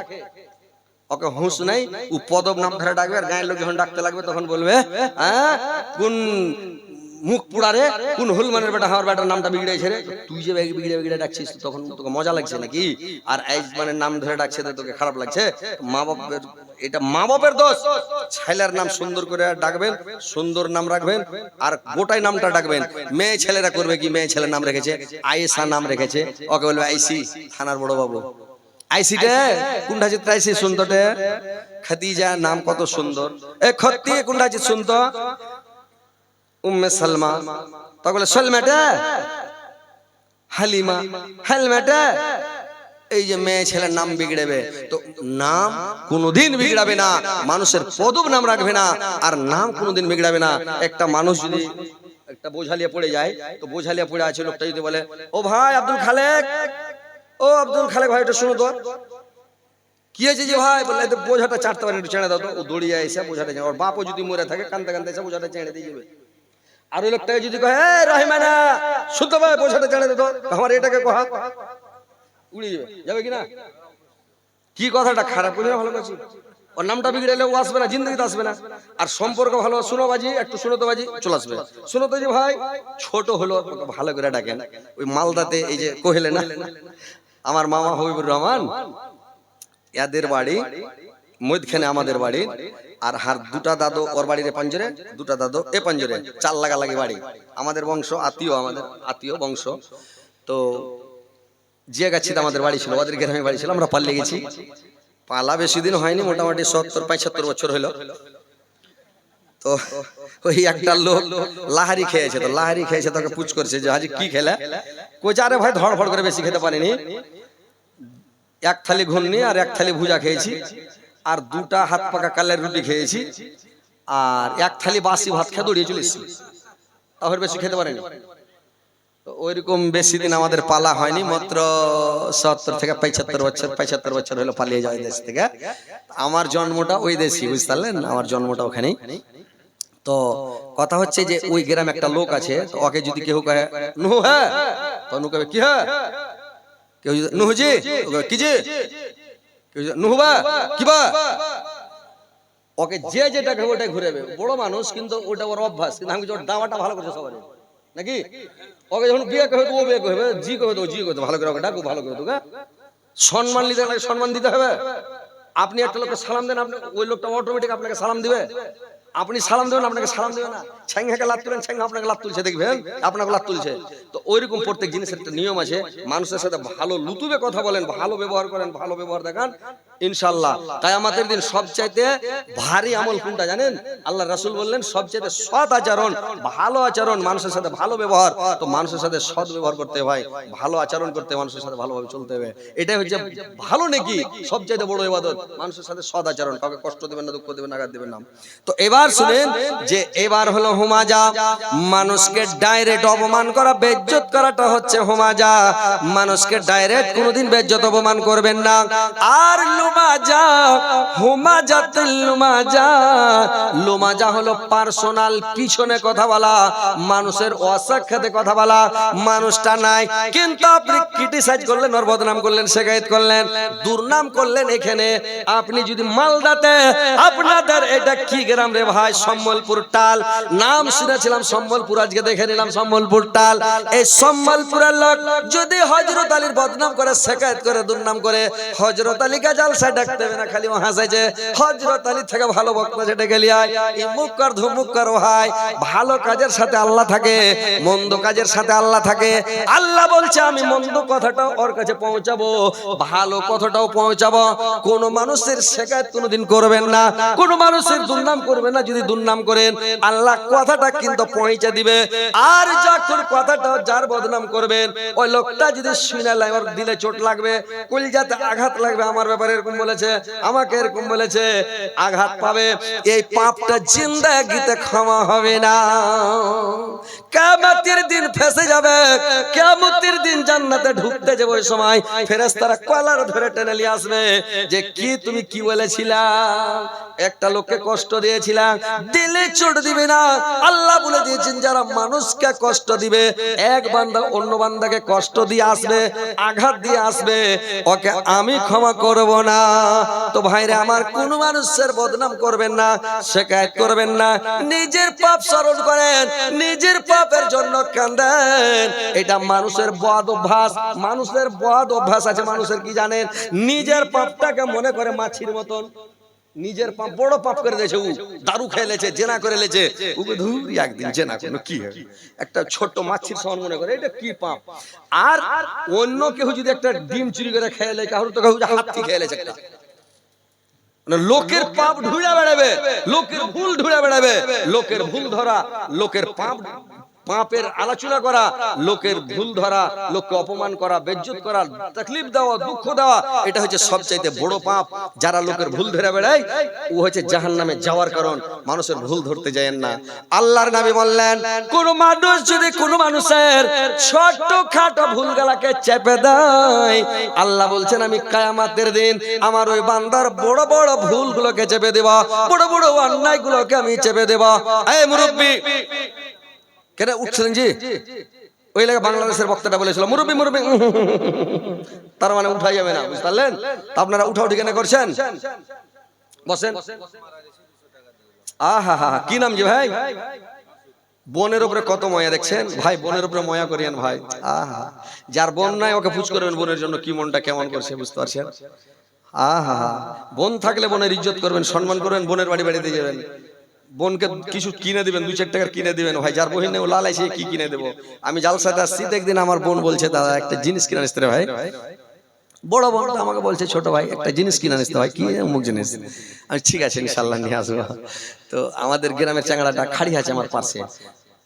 ওকে হুঁশ নাই, ও পদব নাম ধরে ডাকবে। আর গায়ের লোক যখন ডাকতে লাগবে তখন বলবে হ্যাঁ কোন মুখ পুড়ারে, কোন হুলমানের বেটা আমার বেটার নামটা বিগড়েছে রে, তুই যে বিগড়ে বিগড়ে ডাকছিস তখন তোকে মজা লাগছে নাকি? আর এই মানে নাম ধরে ডাকছে তো তোকে খারাপ লাগছে? মা বাপের, এটা মা বাপের দোষ। ছেলের নাম সুন্দর করে ডাকবেন, সুন্দর নাম রাখবেন, আর গোটাই নামটা ডাকবেন। মেয়ে ছেলেরা করবে কি, মেয়ে ছেলের নাম রেখেছে আয়েশা নাম রেখেছে, ওকে বলবে আইসি, থানার বড় বাবু। আইসিটা কোনটা চিত্র আইসি সুন্দরটা? খাদিজা নাম কত সুন্দর। এ খত্তি কোনটা চিত্র সুন্দর? উম্মে সালমা। তখন সলমেটা হালিমা, হেলমেটে। এই যে মেয়ে ছেলের নাম বিগড়াবে, তো নাম কোনোদিন বিগড়াবে না, মানুষের পদব নাম রাখবে না, আর নাম কোনোদিন বিগড়াবে না। একটা মানুষ যদি একটা বোঝালিয়া পড়ে যায়, তো বোঝালিয়া পড়ে আছে লোকটা যদি বলে ও ভাই আব্দুল খালেক, ও আব্দুল খালেক ভাই এটা শুনো তো, কি হয়েছে যে ভাই? বললে বোঝাটা চাটতে পারে, একটু চেড়ে দাও তো। ও দড়িয়ে এসে বোঝাটা চেড়ে, ওর বাপও যদি মরে থাকে কান্দতে কান্দতে এসে বোঝাটা চেড়ে দিয়ে যাবে। আর ওই লোকটাকে যদি কয় এ রহিমানা শুদ্ধ ভাই বোঝাটা চেড়ে দে তো, আমার এটাকে কহা উড়ে যাবে, যাবে কিনা? কি কথাটা খারাপ করে ভালো করছি, ওর নামটা বিগড়ালে ও আসবে না, জিন্দগিতে আসবে না। আর সম্পর্ক ভালো, শুনো বাজি একটু শুনো তো বাজি, চলে আসবে। শুনো তো যে ভাই ছোট হলো ভালো করে ডাকেন। ওই মালদাতে এই যে কহিলে না আমার মামা হবিবুর রহমান, এদের বাড়ি মধ্যখানে আমাদের বাড়ি, আর হার দুটা দাদু ওর বাড়ির পাঞ্জরে, দুটা দাদু এ পাঞ্জরে, চাল লাগা লাগে বাড়ি। আমাদের বংশ আত্মীয়, আমাদের আত্মীয় বংশ। তো জিয়াগাছিতে আমাদের বাড়ি ছিল, ওদের গ্রামে বাড়ি ছিল। আমরা পালিয়ে গেছি, পালা বেশি দিন হয়নি, মোটামুটি 70-75 বছর হলো। তো ওই একটা লোক লাহারি খেয়েছে, তো লাহারি খেয়েছে, তোকে পুছ করছে যে হাজি কি খেলে? কইছে আরে ভাই ধড়ফড় করে বেশি খেতে পারিনি, এক থালি ঘুগনি আর এক থালি ভুজা খেয়েছি, আর দুটা হাত পাকা কালের রুটি খেয়েছি, আর এক থালি বাসি ভাত খেয়ে দৌড়িয়ে চলে এসেছি, তাহলে বেশি খেতে পারেনি। ওইরকম বেশি দিন আমাদের পালা হয়নি, মাত্র 70-75 বছর হলো পালিয়ে যায় দেশ থেকে। আমার জন্মটা ওই দেশই, বুঝতে পারলেন, আমার জন্মটা ওখানেই। তো কথা হচ্ছে যে ওই গ্রামে একটা লোক আছে, তো ওকে যদি কেউ কহে নুহু হ্যাঁ, তো নু কবে কি হ্যাঁ, কেউ যদি নুহু জি কি জি, নুহবা কিবা ওকে যে যেটা খাবে ওটাই ঘুরেবে, বড় মানুষ কিন্তু ওটা ওর অভ্যাস, কিন্তু আমি দাওয়াটা ভালো করছে সবার নাকি। ওকে যখন বিয়ে করবে ও বিয়ে করবে, জি করবে তো জি করবে, ভালো করে ওকে ডাকো, ভালো করে তোকে সম্মান দিতে হবে, সম্মান দিতে হবে। আপনি একটা লোককে সালাম দেন, আপনি ওই লোকটা অটোমেটিক আপনাকে সালাম দিবে। আপনি সালাম দেবেন, আপনাকে সালাম দেবে না। ছ্যাংহাকে লাত তুলেন, ছ্যাংহা আপনাকে লাত তুলছে, দেখবেন আপনাকে লাত তুলছে। তো ওইরকম প্রত্যেক জিনিসের একটা নিয়ম আছে। মানুষের সাথে ভালো লুতুবে কথা বলেন, ভালো ব্যবহার করেন, ভালো ব্যবহার দেখান, ইনশাআল্লাহ কিয়ামতের দিন সবচাইতে ভারী আমল কোনটা জানেন? আল্লাহ রাসূল বললেন সবচাইতে সৎ আচরণ, ভালো আচরণ, মানুষের সাথে ভালো ব্যবহার। তো মানুষের সাথে সৎ ব্যবহার করতে হয়, ভালো আচরণ করতে, মানুষের সাথে ভালোভাবে চলতে হবে। এটাই হচ্ছে ভালো নেকি, সবচাইতে বড় ইবাদত। মানুষের সাথে সৎ আচরণ, কাউকে কষ্ট দিবেন না, দুঃখ দিবেন না, আঘাত দিবেন না। তো এবার শুনেন যে এবার হলো হুমাজা, মানুষকে ডাইরেক্ট অপমান করা, বেইজ্জত করাটা হচ্ছে হুমাজা। মানুষকে ডাইরেক্ট কোনোদিন বেইজ্জত অপমান করবেন না। আর লুমাজা, হুমাজাতুল লুমাজা, লুমাজা হলো পার্সোনাল পিছনে কথা বলা, মানুষের অসাক্ষাতে কথা বলা। মানুষটা নাই কিন্তু আপনি ক্রিটিসাইজ করলেন, ওর বদনাম করলেন, শিকায়ত করলেন, দুর্নাম করলেন। এখানে আপনি যদি মালদাতে, আপনাদের এটা কি গ্রাম রে ভাই? সম্বলপুর টাল। নাম শুনেছিলাম সম্বলপুর, আজকে দেখে নিলাম সম্বলপুর টাল। এই সম্বলপুরের লোক যদি হযরত আলীর বদনাম করে, শিকায়ত করে, দুর্নাম করে, হযরত আলীকে জালসায় ডাকতে হবে না, খালি হাসাইছে হযরত আলী থেকে ভালো বক্তা সেটা গেলি আয় ইমুক কর ধুমুক কর। ভাই ভালো কাজের সাথে আল্লাহ থাকে, মন্দ কাজের সাথে আল্লাহ থাকে। আল্লাহ বলছে আমি মন্দ কথাটাও ওর কাছে পৌঁছাবো, ভালো কথাটাও পৌঁছাবো। কোন মানুষের শিকায়ত কোনোদিন করবেন না, কোন মানুষের দুর্নাম করবেন না। যদি দুর্নাম করেন আল্লাহ কথাটা কিন্তু পৌঁছে দিবে। আর যখন কথাটা যার বদনাম করবেন, ওই লোকটা যদি শুনে ওর দিলে চোট লাগবে, কলিজাতে আঘাত লাগবে, আমার ব্যাপারে এরকম বলেছে, আমাকে এরকম বলেছে, আঘাত পাবে। এই পাপটা জিন্দেগিতে ক্ষমা হবে না। কিয়ামতের দিন ফেসে যাবে, কিয়ামতের দিন জান্নাতে ঢুকতে যাবে, ওই সময় ফেরেশতারা কলার ধরে টেনে নিয়ে আসবে যে কি তুমি কি বলেছিলা, একটা লোককে কষ্ট দিয়েছিলাম, দিলে চোট দিবে না। আল্লাহ বলে দিয়েছেন যারা মানুষকে কষ্ট দিবে, এক বান্দা অন্য বান্দাকে কষ্ট দিয়ে আসবে, আঘাত দিয়ে আসবে, ওকে আমি ক্ষমা করব না। তো ভাইরে আমার, কোন মানুষের বদনাম করবেন না, শিকায়ত করবেন না। নিজের পাপ স্মরণ করেন, নিজের পাপের জন্য কাঁদেন। এটা মানুষের বদ অভ্যাস, মানুষের বদ অভ্যাস আছে। মানুষের কি জানেন? নিজের পাপটাকে মনে করে মাছির মতন, নিজের পাপ বড় পাপ করে দিয়েছে, ও দারু খেয়ে লেছে, জেনা করে লেছে, ওকে ধুরি একদিন জেনা করলো কি হবে, একটা ছোট মাছির সমান মনে করে এটা কি পাপ। আর অন্য কেউ যদি একটা ডিম চুরি করে খেয়ে লে, কারোর তো কেউ হাতি খেয়ে লেছে, একটা লোকের পাপ ঢুড়ে বেড়াবে, লোকের ভুল ঢুড়ে বেড়াবে, লোকের ভুল ধরা, লোকের পাপ, পাপের আলোচনা করা, লোকের ভুল ধরা, লোককে অপমান করা, বেইজ্জত করা, তাকলিফ দেওয়া, দুঃখ দেওয়া, এটা হচ্ছে সবচাইতে বড় পাপ। যারা লোকের ভুল ধরে বেড়ায় ও হচ্ছে জাহান্নামে যাওয়ার কারণ। মানুষের ভুল ধরতে যায়েন না। আল্লাহর নবী বললেন কোন মানুষ যদি কোন মানুষের ছোটখাটো ভুলগুলোকে চেপে দেয়, আল্লাহ বলছেন আমি কিয়ামতের দিন আমার ওই বান্দার বড় বড় ভুলগুলোকে চেপে দেব, বড় বড় অন্যায়গুলোকে আমি চেপে দেব। এই মুরব্বি কেন উঠছিলেন জি? ওই লাগে বাংলাদেশের বক্তাটা বলেছিল মুরব্বি মুরব্বি, তার মানে উঠা যাবে না, বুঝতে পারলেন? আপনারা উঠাও ঠিকানা করছেন, বসেন। আহা হা, কি নাম জি ভাই? বোনের উপরে কত ময়া দেখছেন ভাই, বোনের উপরে ময়া করিয়েন ভাই। আহা, যার বোন নাই ওকে পুজ করবেন, বোনের জন্য কি মনটা কেমন করছে, বুঝতে পারছেন? আহা, বোন থাকলে বোনের ইজ্জত করবেন, সম্মান করবেন, বোনের বাড়ি বাড়িতে যাবেন, বোনকে কিছু কিনে দিবেন, 2-4 টাকার কিনে দিবেন। ভাই যার বহিন নেই ও লালাইছে কি কিনে দেবো। আমি জালসাতে আসছি, একদিন আমার বোন বলছে দাদা একটা জিনিস কিনে আনতে ভাই, বড় বোন আমাকে বলছে ছোট ভাই একটা জিনিস কিনে আনতে হয়, কি অমুক জিনিস। আমি ঠিক আছে ইনশাআল্লাহ নিয়ে আসবো। তো আমাদের গ্রামের চ্যাংড়াটা খাড়ি আছে আমার পাশে,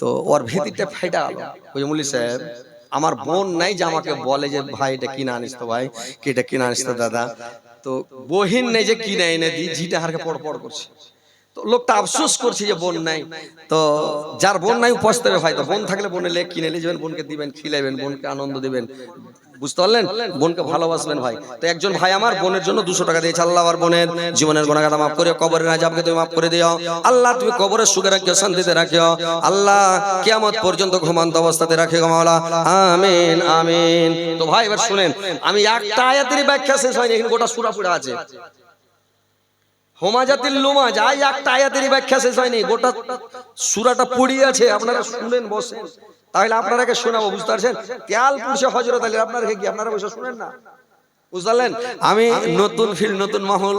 তো ওর ভিতরটা ফাইটা গেল। ওই মুলি সাহেব আমার বোন নাই যে আমাকে বলে যে ভাই এটা কিনে আনিস তো, ভাই কি এটা কিনে আনিস তো দাদা। তো বহিন নেই যে কিনে এনে দিই, ঝিটা হারকে পড় পড় করছে। তো লোকটা আফসোস করছে যে বোন নাই। তো যার বোন নাই পস্তাবে ভাই, তো বোন থাকলে বোনে লেগ কিনে নিয়ে যাবেন, বোনকে দিবেন, খিলাইবেন, বোনকে আনন্দ দিবেন, বুঝতে পারলেন? বোনকে ভালোবাসবেন ভাই। তো একজন ভাই আমার বোনের জন্য 200 টাকা দিয়েছে। আল্লাহ আমার বোনের জীবনের গুনাহ খাতা মাফ করে, কবরের আযাবকে তুমি মাফ করে দিও আল্লাহ। তুমি কবরের সুখে রাখিও, শান্তিতে রাখিও আল্লাহ। কিয়ামত পর্যন্ত ঘুমন্ত অবস্থাতে রাখিও মাওলা, আমিন আমিন। তো ভাই এবার শুনেন, আমি একটা আয়াতেরই ব্যাখ্যা শেষ হয়নি, এখানে গোটা সূরা পড়ে আছে। হোমাজাতিল লুমাজ, আই একটা আয়াতেরই ব্যাখ্যা শেষ হয়নি, গোটা সূরাটা পড়ে আছে। আপনারা শুনেন বসেন, তাহলে আপনারাকে শোনাবো, বুঝতে পারছেন? তেল পুরুষে হযরত আলী, আপনারা কি আপনারা বসে শুনেন না? বুঝলেন? আমি নতুন ফিল্ড, নতুন মাহল,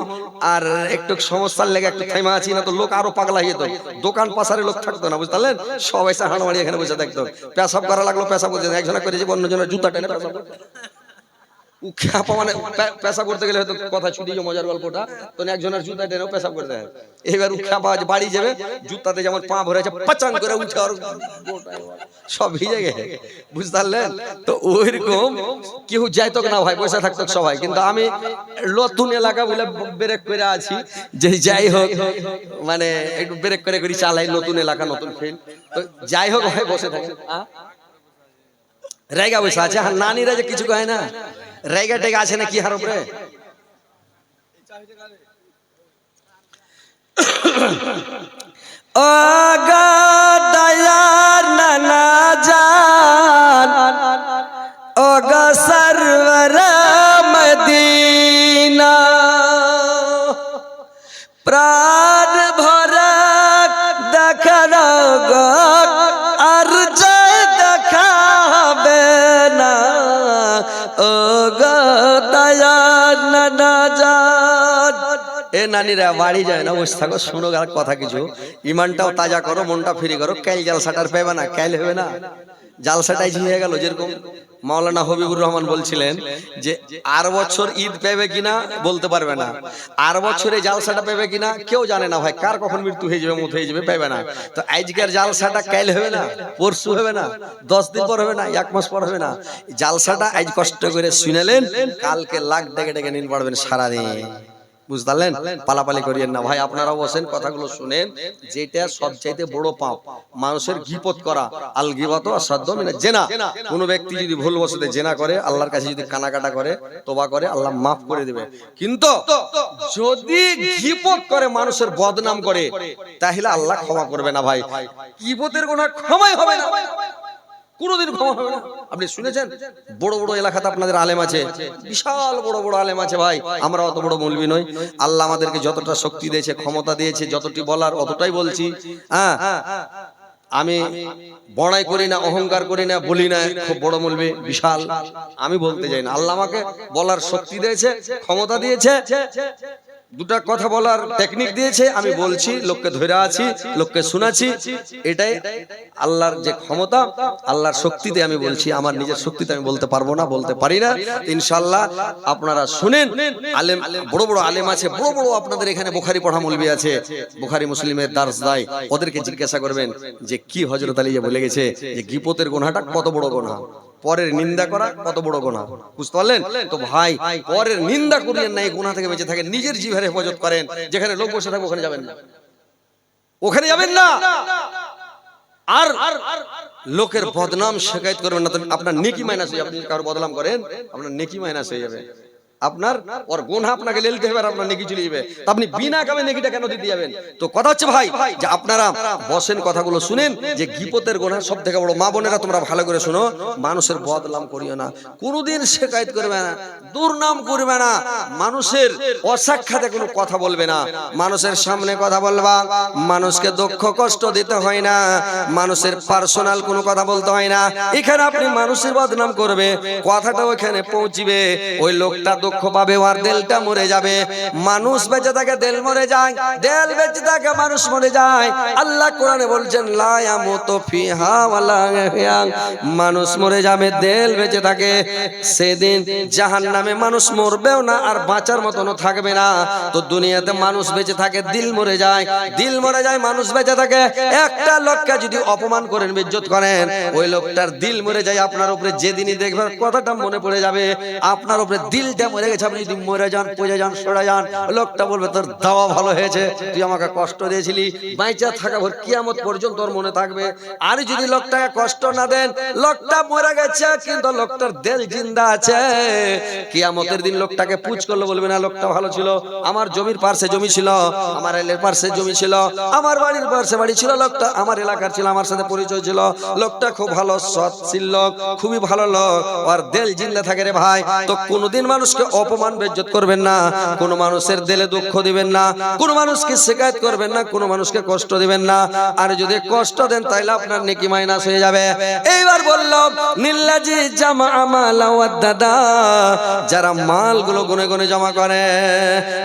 আর একটু সমস্যার লেগে একটু থেমে আছি, না তো লোক আরো পাগলা হয়ে যেত, দোকান পাশারে লোক থাকতো না, বুঝলেন? সবাই হাঁড়ামাড়ি এখানে বসে থাকতো। পেশাব করা লাগলো, পেশাব করতে একজনা করেছে, অন্যজনের জুতা টেনে পেশাব মানে পেশাব করতে গেলে হয়তো কথা ছুটিয়ে মজার গল্পটা, তো একজনের জুতা টেনেও পেশাব করতে হয়। এবার উৎখাপা বাড়ি যাবে, জুতাতে যেমন পা ভরেছে পাচাং করে উঠে আর সব ভিজে গেছে, বুঝতে পারলেন? তো ওইরকম কেউ যাইতো না ভাই, বসে থাকতো সবাই। কিন্তু আমি নতুন এলাকা বলে ব্রেক করে আছি, যে যাই হোক মানে একটু ব্রেক করে করে চালাই, নতুন এলাকা নতুন ফিল্ড। তো যাই হোক ভাই বসে থাকে রেগা বসে আছে। হ্যাঁ, নানিরা যে কিছু কয় না, রেগা টেগা আছে না কি হার উপরে? ও গো দয়ার নানা জান, ও গো সরওয়ার মদিনা, প্রাণ ভরা দেখানো গো আর জয় দেখাবে না, ও গো দয়ার নানা জান। এ নানিরা বাড়ি যায় না, বসে থাকো, শুনো কথা কিছু, ইমানটাও তাজা করো, মনটা ফ্রি করো। কাল জালসাটার পাবে না, কাল হবে না, জালসাটাই হয়ে গেল। যেরকম মাওলানা হবিবুর রহমান বলছিলেন যে আর বছর ঈদ পাবে কিনা বলতে পারবে না, আর বছরে জালসাটা পাবে কিনা কেউ জানে না ভাই, কার কখন মৃত্যু হয়ে যাবে, মত হয়ে যাবে, পাবে না। তো আজকের জালসাটা কাল হবে না, পরশু হবে না, 10 দিন পর হবে না, 1 মাস পর হবে না। জালসাটা আজ কষ্ট করে শুনেলেন, কালকে লাখ ডেকে ডেকে নিন পড়বেন সারাদিন, বুঝতে পারলেন? পালাপালি করিয়েন না ভাই, আপনারাও বসেন, কথাগুলো শুনেন। যেটা সবচাইতে বড় পাপ মানুষের গীপত করা, আল গীবাতু আসাদ্দু মিনাজ জিনা। কোন ব্যক্তি যদি ভুলবশত জিনা করে, আল্লাহর কাছে যদি কানাকাটা করে, তওবা করে, আল্লাহ মাফ করে দিবে। কিন্তু যদি গীপত করে, মানুষের বদনাম করে, তাহলে আল্লাহ ক্ষমা করবে না ভাই। গীবতের গুনাহ ক্ষমাই হবে না, কোনদিন ক্ষমা হবে না। আপনি শুনেছেন বড় বড় এলাকাতে আপনাদের আলেম আছে, বিশাল বড় বড় আলেম আছে ভাই, আমরা অত বড় মৌলবি নই। আল্লাহ আমাদেরকে যতটা শক্তি দিয়েছে, ক্ষমতা দিয়েছে, যতটি বলার অতটাই বলছি। হ্যাঁ, আমি বড়াই করি না, অহংকার করি না, বলি না খুব বড় মৌলবি বিশাল, আমি বলতে যাই না। আল্লাহ আমাকে বলার শক্তি দিয়েছে, ক্ষমতা দিয়েছে, দুটা কথা বলার টেকনিক দিয়েছে, আমি বলছি, লোককে ধরে আছি, লোককে শোনাচ্ছি। এটাই আল্লাহর যে ক্ষমতা, আল্লাহর শক্তিতে আমি বলছি, আমার নিজের শক্তিতে আমি বলতে পারবো না, বলতে পারি না। ইনশাআল্লাহ আপনারা শুনেন, আলেম বড় বড় আলেম আছে, বড় বড় আপনাদের এখানে বুখারী পড়া মৌলবি আছে, বুখারী মুসলিমের দার্স দেয়, ওদেরকে জিজ্ঞাসা করবেন যে কি হযরত আলী যে বলে গেছে যে গীবতের গুনাহটা কত বড় গুনাহ, পরের নিন্দা করা কত বড় গুনাহ, বুঝতে পারলেন? তো ভাই পরের নিন্দা করিয়েন না, এই গুনাহ থেকে বেঁচে থাকেন, নিজের জিহ্বার হেফাজত করেন। যেখানে লোক বসে থাকবে ওখানে যাবেন না, ওখানে যাবেন না। আর লোকের বদনাম শিকায়ত করবেন না, আপনার নেকি মাইনাস হয়ে যাবে। আপনি কারো বদনাম করেন, আপনার নেকি মাইনাস হয়ে যাবে, আপনার ওর গুনাহ আপনাকে লেলতে হবে, আর আপনার নেকি চলে যাবে। তো আপনি বিনা কামে নেকিটা কেন দিতে যাবেন? তো কথা হচ্ছে ভাই যে আপনারা বসেন, কথাগুলো শুনেন, যে গীবতের গুনাহ সবথেকে বড়। মা বোনেরা তোমরা ভালো করে শোনো, মানুষের বদনাম করিও না, কোনোদিন শিকায়ত করবে না, দুর্নাম করবে না, মানুষের অসাক্ষাতে কোনো কথা বলবে না, মানুষের সামনে কথা বলবা, মানুষকে দুঃখ কষ্ট দিতে হয় না, মানুষের পার্সোনাল কোনো কথা বলতে হয় না। এখানে আপনি মানুষের বদনাম করবে, কথাটা ওখানে পৌঁছিবে, ওই লোকটা দুঃখ পাবে, আর দিলটা মরে যাবে। মানুষ বেঁচে থাকে, দিল মরে যায়, দিল বেঁচে থাকে, মানুষ মরে যায়। আল্লাহ কোরআনে বলছেন লা ইয়ামুতু ফিহা ওয়ালা ইয়াহইয়া, মানুষ মরে যাবে, দিল বেঁচে থাকে। সেদিন জাহান্নামে মানুষ মরবেও না, আর বাঁচার মতনও থাকবে না। তো দুনিয়াতে মানুষ বেঁচে থাকে, দিল মরে যায়, দিল মরে যায়, মানুষ বেঁচে থাকে। একটা লোককে যদি অপমান করেন, বেইজ্জত করেন, ওই লোকটার দিল মরে যায়। আপনার উপরে যেদিনই দেখবেন কথাটা মনে পড়ে যাবে, আপনার উপরে দিলটা মরে গেছে, আপনি যদি মরে যান, পড়ে যান, সরে যান, লোকটা বলবে তোর দাওয়া ভালো হয়েছে, তুই আমাকে কষ্ট দিয়েছিলি, বাইচা থাকা ভর কিয়ামত পর্যন্ত তোর মনে থাকবে। আর যদি লোকটাকে কষ্ট না দেন, লোকটা মরে গেছে কিন্তু লোকটার দিল জিন্দা আছে, কিয়ামতের দিন লোকটাকে পুছ করলে বলবে না লোকটা ভালো ছিল, আমার জমির পাশে জমি ছিল, আমার এলাকার পাশে জমি ছিল, আমার বাড়ির পাশে বাড়ি ছিল, লোকটা আমার এলাকার ছিল, আমার সাথে পরিচয় ছিল, লোকটা খুব ভালো সৎ ছিল লোক, খুবই ভালো লোক, আর দিল জিন্দা থাকে রে ভাই। তো কোনদিন মানুষকে অপমান বেজ্জত করবেন না, কোন মানুষের দিলে দুঃখ দিবেন না, কোন মানুষকে শিকায়ত করবেন না, কোন মানুষকে কষ্ট দিবেন না। আর যদি কষ্ট দেন তাহলে আপনার নেকি মাইনাস হয়ে যাবে। এইবার বললাম নিল্লাজি জামা আমালা ওয়াদাদা, যারা মালগুলো গুনে গুনে জমা করে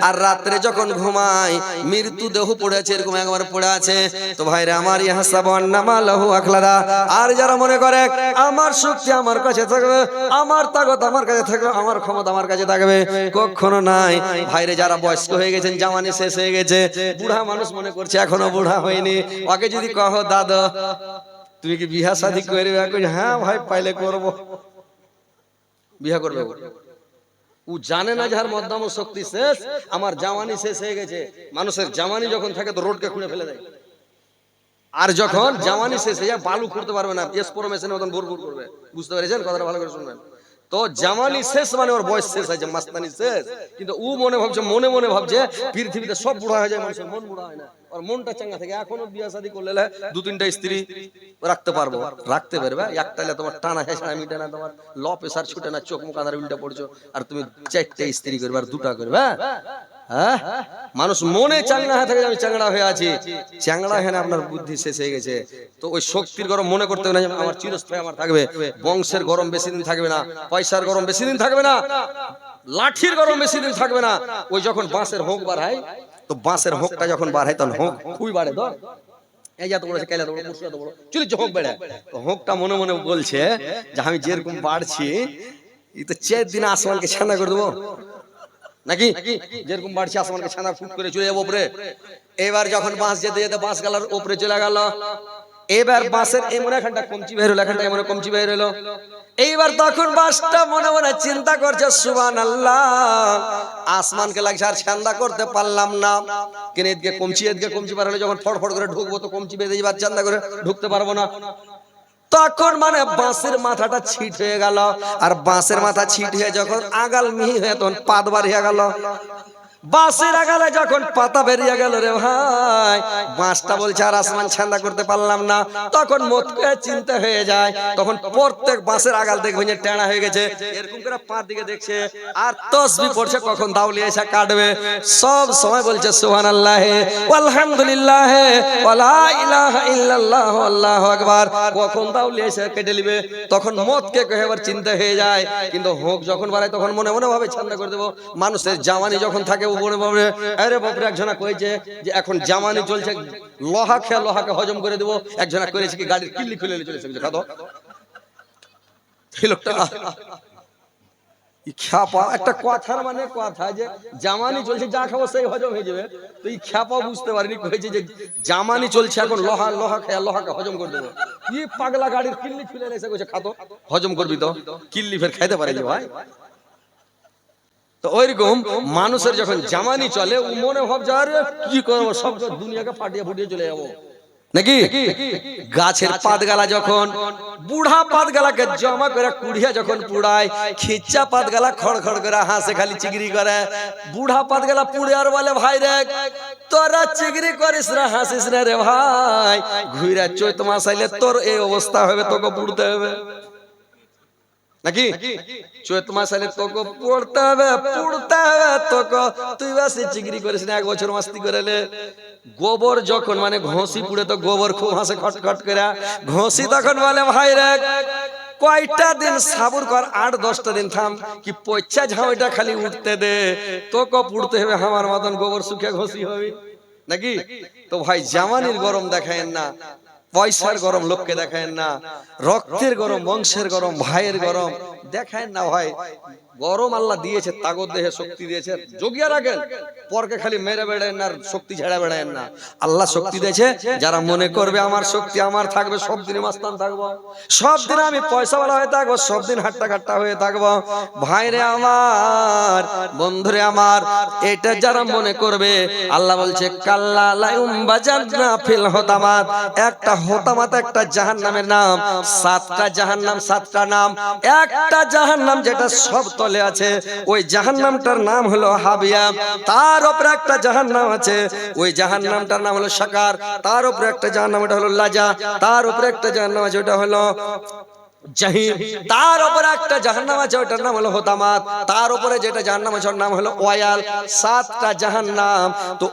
আর রাত্রে যখন ঘুমায় মৃত্যু দেহ পড়েছে এরকম একবার পড়ে আছে, তো ভাইরা আমার ইয়াহসাবু আন্নামা লাহু আখলাদা, আর যারা মনে করে আমার শক্তি আমার কাছে থাকবে, আমার তাকত আমার কাছে থাকবে, আমার ক্ষমতা আমার কাছে থাকবে, কখনো নাই। ভাইরে যারা বয়স্ক হয়ে গেছেন, জাওয়ানি শেষ হয়ে গেছে, বুড়া মানুষ মনে করছে এখনো বুড়া হয়নি, ওকে যদি কহো দাদা তুমি কি বিয়া শাদী করবে, হ্যাঁ ভাই পাইলে করব, বিয়া করবে। ও জানে না যার মধ্যম শক্তি শেষ, আমার জাওয়ানি শেষ হয়ে গেছে। মানুষের জাওয়ানি যখন থাকে তো রোডকে খুঁড়ে ফেলে দেয়, আর যখন জাওয়ানি শেষ হয়ে যায় বালু খুঁড়তে পারবে না, এসপোর মেশিনের মতন ভুর ভুর করবে। বুঝতে পেরেছেন কথাটা? ভালো করে শুনবেন। তো জাওয়ানি শেষ মানে ওর বয়স শেষ হয়েছে, মাস্তানি শেষ, কিন্তু ও মনে ভাবছে পৃথিবীতে সব বুড়া হয়ে যায়, মানুষের মন বুড়া হয় না, ওর মনটা চাঙ্গা থাকে। এখনো বিয়া শাদী করলে দু তিনটা স্ত্রী রাখতে পারবো, রাখতে পারবে, একটালে তোমার টানা হেসড়া মিটে না, তোমার ল প্রেসার ছুটে না, চোখ মুখ আধারে উল্টা পড়ছো, আর তুমি চারটে স্ত্রী করবে আর দুটা করবে। হ্যাঁ, মানুষ মনে চাঙ্গা হয়ে থাকে, আমি চাঙ্গড়া হয়ে আছি, চাঙ্গড়া হয়ে না আপনার বুদ্ধি শেষ হয়ে গেছে। তো ওই শক্তির গরম মনে করতে হবে না আমার চিরস্থায়ী আমার থাকবে, বংশের গরম বেশি দিন থাকবে না, পয়সার গরম বেশি দিন থাকবে না, লাঠির গরম বেশি দিন থাকবে না। ওই যখন বাঁশের হোক বাড়ায়, তো বাঁশের হোকটা যখন বাড়ায় তখন হোক খুবই বাড়ে, তো এই যত বড় কেলা তো বড় মুসরা তো বড় চুরি হোক বেড়ে, তো হোকটা মনে মনে বলছে যে আমি যেরকম বাড়ছি এই তো 4 দিন আসমানকে ছানা করে দেবো নাকি, যেরকম বাড়ছে আসমানকে ছানা ফুট করে চলে যাবো উপরে। এবার যখন বাঁশ যেতে যেতে বাঁশ গালার উপরে চলে গেল, এবার বাঁশের এমন এখানটা কমচি বের হলো, এখানটা এমন কমচি বের হলো। এইবার তখন বাঁশটা মনে মনে চিন্তা করছে সুবহানাল্লাহ, আসমানকে লাগছে আর ছান্দা করতে পারলাম না, কিন্তু এদিকে কমচি বার হলে যখন ফড়ফড় করে ঢুকবো তো কমচি বেঁধে যাবার চান্দা করে ঢুকতে পারবো না। তখন মানে বাঁশের মাথাটা ছিট হয়ে গেল, আর বাঁশের মাথা ছিট হয়ে যখন আগাল মিহি হয়ে তখন পাত বাড়িয়ে গেল। বাঁশের আগালে যখন পাতা বেরিয়ে গেল রে ভাই, বাঁশটা বলছে আর আসমান ছান্দা করতে পারলাম না। তখন মতকে চিন্তা হয়ে যায়, তখন প্রত্যেক বাঁশের আগাল দেখবেন যে টেনা হয়ে গেছে, এরকম করে পাঁচ দিকে দেখছে আর তসবিহ পড়ছে, কখন দাউলি এসে কাটবে। সব সময় বলছে সুবহানাল্লাহ আলহামদুলিল্লাহ ওয়ালা ইলাহা ইল্লাল্লাহ আল্লাহু আকবার, কখন দাউলি এসে কেটে নিবে। তখন মতকে কয়েকবার চিন্তা হয়ে যায়, কিন্তু হোক যখন বাড়ায় তখন মনে মনে ভাবে ছান্দা করে দেবো। মানুষের জাওয়ানি যখন থাকে আরে বাপরে, একজনা কয়েছে যে এখন জামানি চলছে, লোহা খেয়ে লোহাকে হজম করে দেবো। একজনা করেছে কি গাড়ির কিল্লি খুলে চলেছে, খাতো লোকটা একটা কথার মানে কথা যে জামানি চলছে, যা খাবো সেই হজম হয়ে যাবে। তো এই খ্যাপা বুঝতে পারিনি, কয়েছে যে জামানি চলছে এখন লোহা খেয়ে লোহাকে হজম করে দেবো। কি পাগলা গাড়ির কিল্লি খুলে এসে কইছে খাতো হজম করবি, তো কিল্লি ফের খাইতে পারে ভাই। তো ওইরকম মানুষের যখন জামানি চলে ও মনে ভাবছে আরে কি করবো, সব দুনিয়াকে ফাটিয়ে ফুটিয়ে চলে যাবো নাকি। গাছের পাতগালা যখন বুড়া পাতগালাকে জমা করে কুড়িয়া যখন পুড়ায়, খিচ্চা পাতগালা খড় খড় করে হাসে, খালি চিগরি করে। বুড়া পাতগালা পুড়ে আর বলে ভাই রে তোরা চিগরি করিস না, হাসিস না রে ভাই, ঘুরে চৈত মাস আইলে তোর এই অবস্থা হবে, তোকে পুড়তে হবে নাকি। চৈত মাস আইলে তোকে পড়তে হবে তোকে, তুই বাসি চিগরি করিস না, 1 বছর মাস্তি করে। গোবর যখন মানে ঘষি পুড়ে, তো গোবর খুব হাসে খটখট করে। ঘষি তখন বলে ভাই রে কয়টা দিন সাবুর কর, 8-10টা দিন থাম, কি পয়সা ঝাউটা খালি উঠতে দে, তোকে পুড়তে হবে আমার মতন, গোবর শুকে ঘষি হবে নাকি। তো ভাই জামানির গরম দেখায়েন না, পয়সার গরম লোককে দেখায়েন না, রক্তের গরম, বংশের গরম, ভাইয়ের গরম দেখায়েন না ভাই। গরম আল্লাহ দিয়েছে, তাগত দেহে শক্তি দিয়েছে, জগিয়ে রাখেন, পরকে খালি মেরে বেড়েন না আর শক্তি ঝেড়ে বেড়েন না। আল্লাহ শক্তি দিয়েছে, যারা মনে করবে আমার শক্তি আমার থাকবে, সব দিন মাস্তান থাকবো, সব দিন আমি পয়সাওয়ালা হয়ে থাকবো, সব দিন হাট্টা কাট্টা হয়ে থাকবো। ভাইরে আমার, বন্ধুরে আমার, এটা যারা মনে করবে, আল্লাহ বলছে কাল্লা লা ইউমবাজান্না ফিল হোতামাত। একটা হোতামাত একটা জাহান্নামের নাম, 7টা জাহান্নাম, 7টা নাম। একটা জাহান্নাম যেটা সব তলে আছে, ওই জাহান্নামটার নাম হলো হাবিয়া। তার উপরে একটা জাহান্নাম আছে, ওই জাহান্নামটার নাম হলো সাকার। তার উপরে একটা জাহান্নাম, ওটা হলো লাজা। তার উপরে একটা জাহান্নাম আছে, ওটা হলো জাহিম। তার উপরে একটা জাহান্নাম আছে, ওটার নাম হলো হোতামাত। তার উপরে যেটা জাহান্নাম আছে, ওর নাম হলো ওয়ায়াল। 7টা জাহান্নাম। তো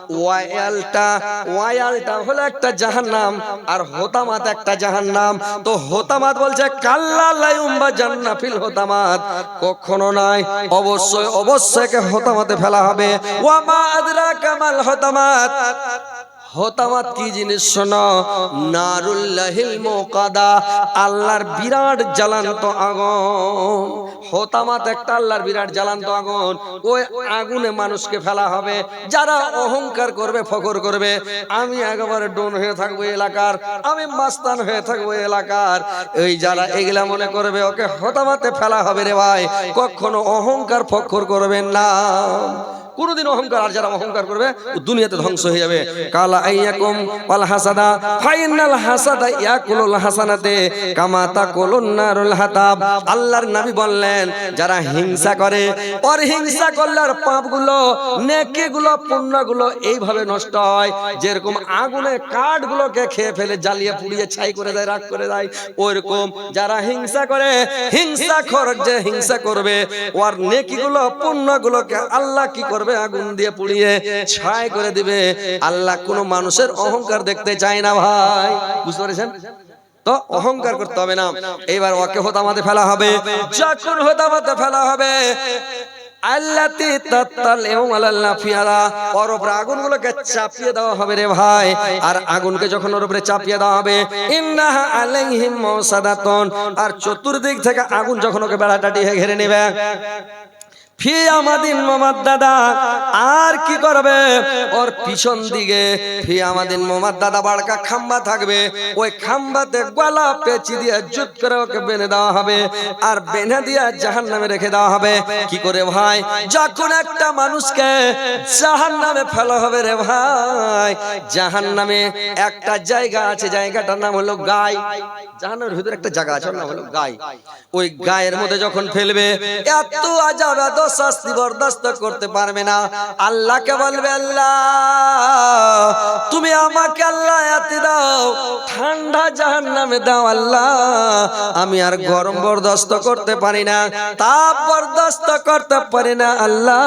ওয়ায়ালটা হলো একটা জাহান্নাম, আর হোতামাত একটা জাহান্নাম। তো হোতামাত বলছে কাল্লা লা ইউমবাজান্না ফিল হোতামাত, কখনো নাই, অবশ্যই অবশ্যই কে হোতামাতে ফেলা হবে। ওয়া মা আদরাকা মাল হোতামাত। হোতামাত কি জিনিস শোনো, নারুল্লাহিল মুকাদা, আল্লাহর বিরাট জ্বলন্ত আগুন। হোতামাত একটা আল্লাহর বিরাট জ্বলন্ত আগুন, ওই আগুনে মানুষকে ফেলা হবে। যারা অহংকার করবে, ফখর করবে, আমি একেবারে ডন হয়ে থাকবো এলাকার, আমি মাস্তান হয়ে থাকবো এলাকার, এই যারা এগুলা মনে করবে, ওকে হোতামাতে ফেলা হবে রে ভাই। কখনো অহংকার ফখর করবেন না, কোনদিন অহংকার। আর যারা অহংকার করবে, ও দুনিয়াতে ধ্বংস হয়ে যাবে। কালা আইয়াকুম ওয়াল হাসাদা ফাইনাল হাসাদা ইয়াকুলুল হাসানাতে কামা তাকুলুন নারুল হাতাব। আল্লাহর নবী বললেন, যারা হিংসা করে, আর হিংসা করলে আর পাপগুলো, নেকিগুলো, পুণ্যগুলো এইভাবে নষ্ট হয়, যেরকম আগুনে কাঠগুলোকে খেয়ে ফেলে, জ্বালিয়ে পুড়িয়ে ছাই করে দেয়, রাগ করে দেয়, ওইরকম যারা হিংসা করে, হিংসাখোর যে হিংসা করবে, ওর নেকিগুলো, পুণ্যগুলোকে আল্লাহ কি করবে, আগুন দিয়ে পুড়িয়ে ছাই করে দিবে। আল্লাহ কোন মানুষের অহংকার দেখতে চায় না ভাই, বুঝতে পেরেছেন? তো অহংকার করতে হবে না। এইবার ওকে হোতামাতে ফেলা হবে। যখন হোতামাতে ফেলা হবে, আল্লাতি তাতালিউ আলাল নাফিয়ারা, ওর উপরে আগুনগুলোকে চাপিয়ে দেওয়া হবে রে ভাই। আর আগুনকে যখন ওর উপরে চাপিয়ে দেওয়া হবে, ইন্নাহা আলাইহিম মুসাদাতুন, আর চতুর্দিক থেকে আগুন যখন ওকে বেড়াটাটিয়ে ঘিরে নেবে, ফি আমাদিন মুমাদ্দাদা, আর কি করবে, ওর পিছন দিকে ফি আমাদিন মুমাদ্দাদা বাড়কা খাম্বা থাকবে, ওই খাম্বাতে গলা পেঁচি দিয়ে জুত করে ওকে বেঁধে দেওয়া হবে, আর বেঁধে দিয়ে জাহান্নামে রেখে দেওয়া হবে। কি করে ভাই, যখন একটা মানুষকে জাহান্নামে ফেলা হবে রে ভাই, জাহান্নামে একটা জায়গা আছে, জায়গাটার নাম হলো গায়। জাহান্নামের ভিতরে একটা জায়গা আছে, ওর নাম হলো গায়। ওই গায়ের মধ্যে যখন ফেলবে, এত আযাব, এত শাস্তি বরদাস্ত করতে পারবে না। আল্লাহকে বলবে, আল্লাহ তুমি আমাকে আল্লাহ এতে দাও, ঠান্ডা জাহান্নামে দাও আল্লাহ, আমি আর গরম বরদাস্ত করতে পারি না, তাপ বরদাস্ত করতে পারি না, আল্লাহ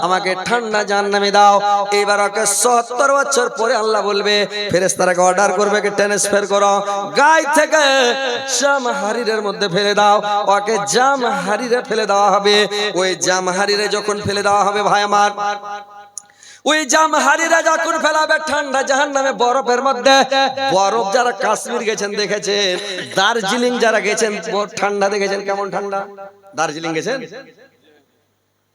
আমাকে ঠান্ডা জাহান্নামে দাও। এবার ওকে 70 বছর পরে আল্লাহ বলবে, ফেরেশতাকে অর্ডার করবে, কে ট্রান্সফার করো, গায় থেকে জামহারিরের মধ্যে ফেলে দাও। ওকে জামহারিরে ফেলে দেওয়া হবে। ওই জামহারিরে যখন ফেলে দেওয়া হবে ভাই আমার, ওই জামহারিরা যখন ফেলাবে ঠান্ডা জাহান্নামে, বরফের মধ্যে, বরফ যারা কাশ্মীর গেছেন দেখেছেন, দার্জিলিং যারা গেছেন ঠান্ডা দেখেছেন, কেমন ঠান্ডা। দার্জিলিং গেছেন,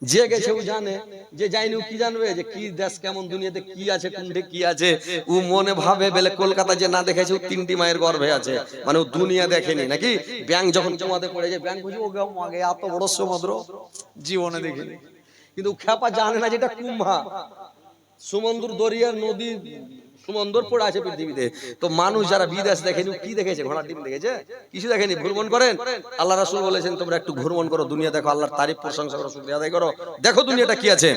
যে গেছে ও জানে, যে যায়নি ও কি জানবে, যে কি দেশ, কেমন দুনিয়াতে কি আছে, কোনটা কি আছে। ও মনে ভাবে বেলে কলকাতা যে না দেখেছে, ও 3টি মায়ের গর্ভে আছে, মানে ও দুনিয়া দেখেনি নাকি। ব্যাংক যখন জমাতে পড়ে যায়, ব্যাংক বুঝি ও আগে এত বড় সমুদ্র জীবনে দেখিনি, কিন্তু খেপা জানে না যেটা কুম্ভা সমুদ্র, দরিয়ার নদী, সমুদ্র পড়ে আছে পৃথিবীতে। তো মানুষ যারা বিদেশ দেখেনি, কি দেখেছে, ঘোড়ার ডিম দেখেছে, কিছু দেখেনি। ভ্রমণ করেন, আল্লাহ রাসূল বলেছেন তোমরা একটু ভ্রমণ করো, দুনিয়া দেখো, আল্লাহর তারিফ প্রশংসা করো, শুকরিয়া আদায় করো, দেখো দুনিয়াটা কি আছে।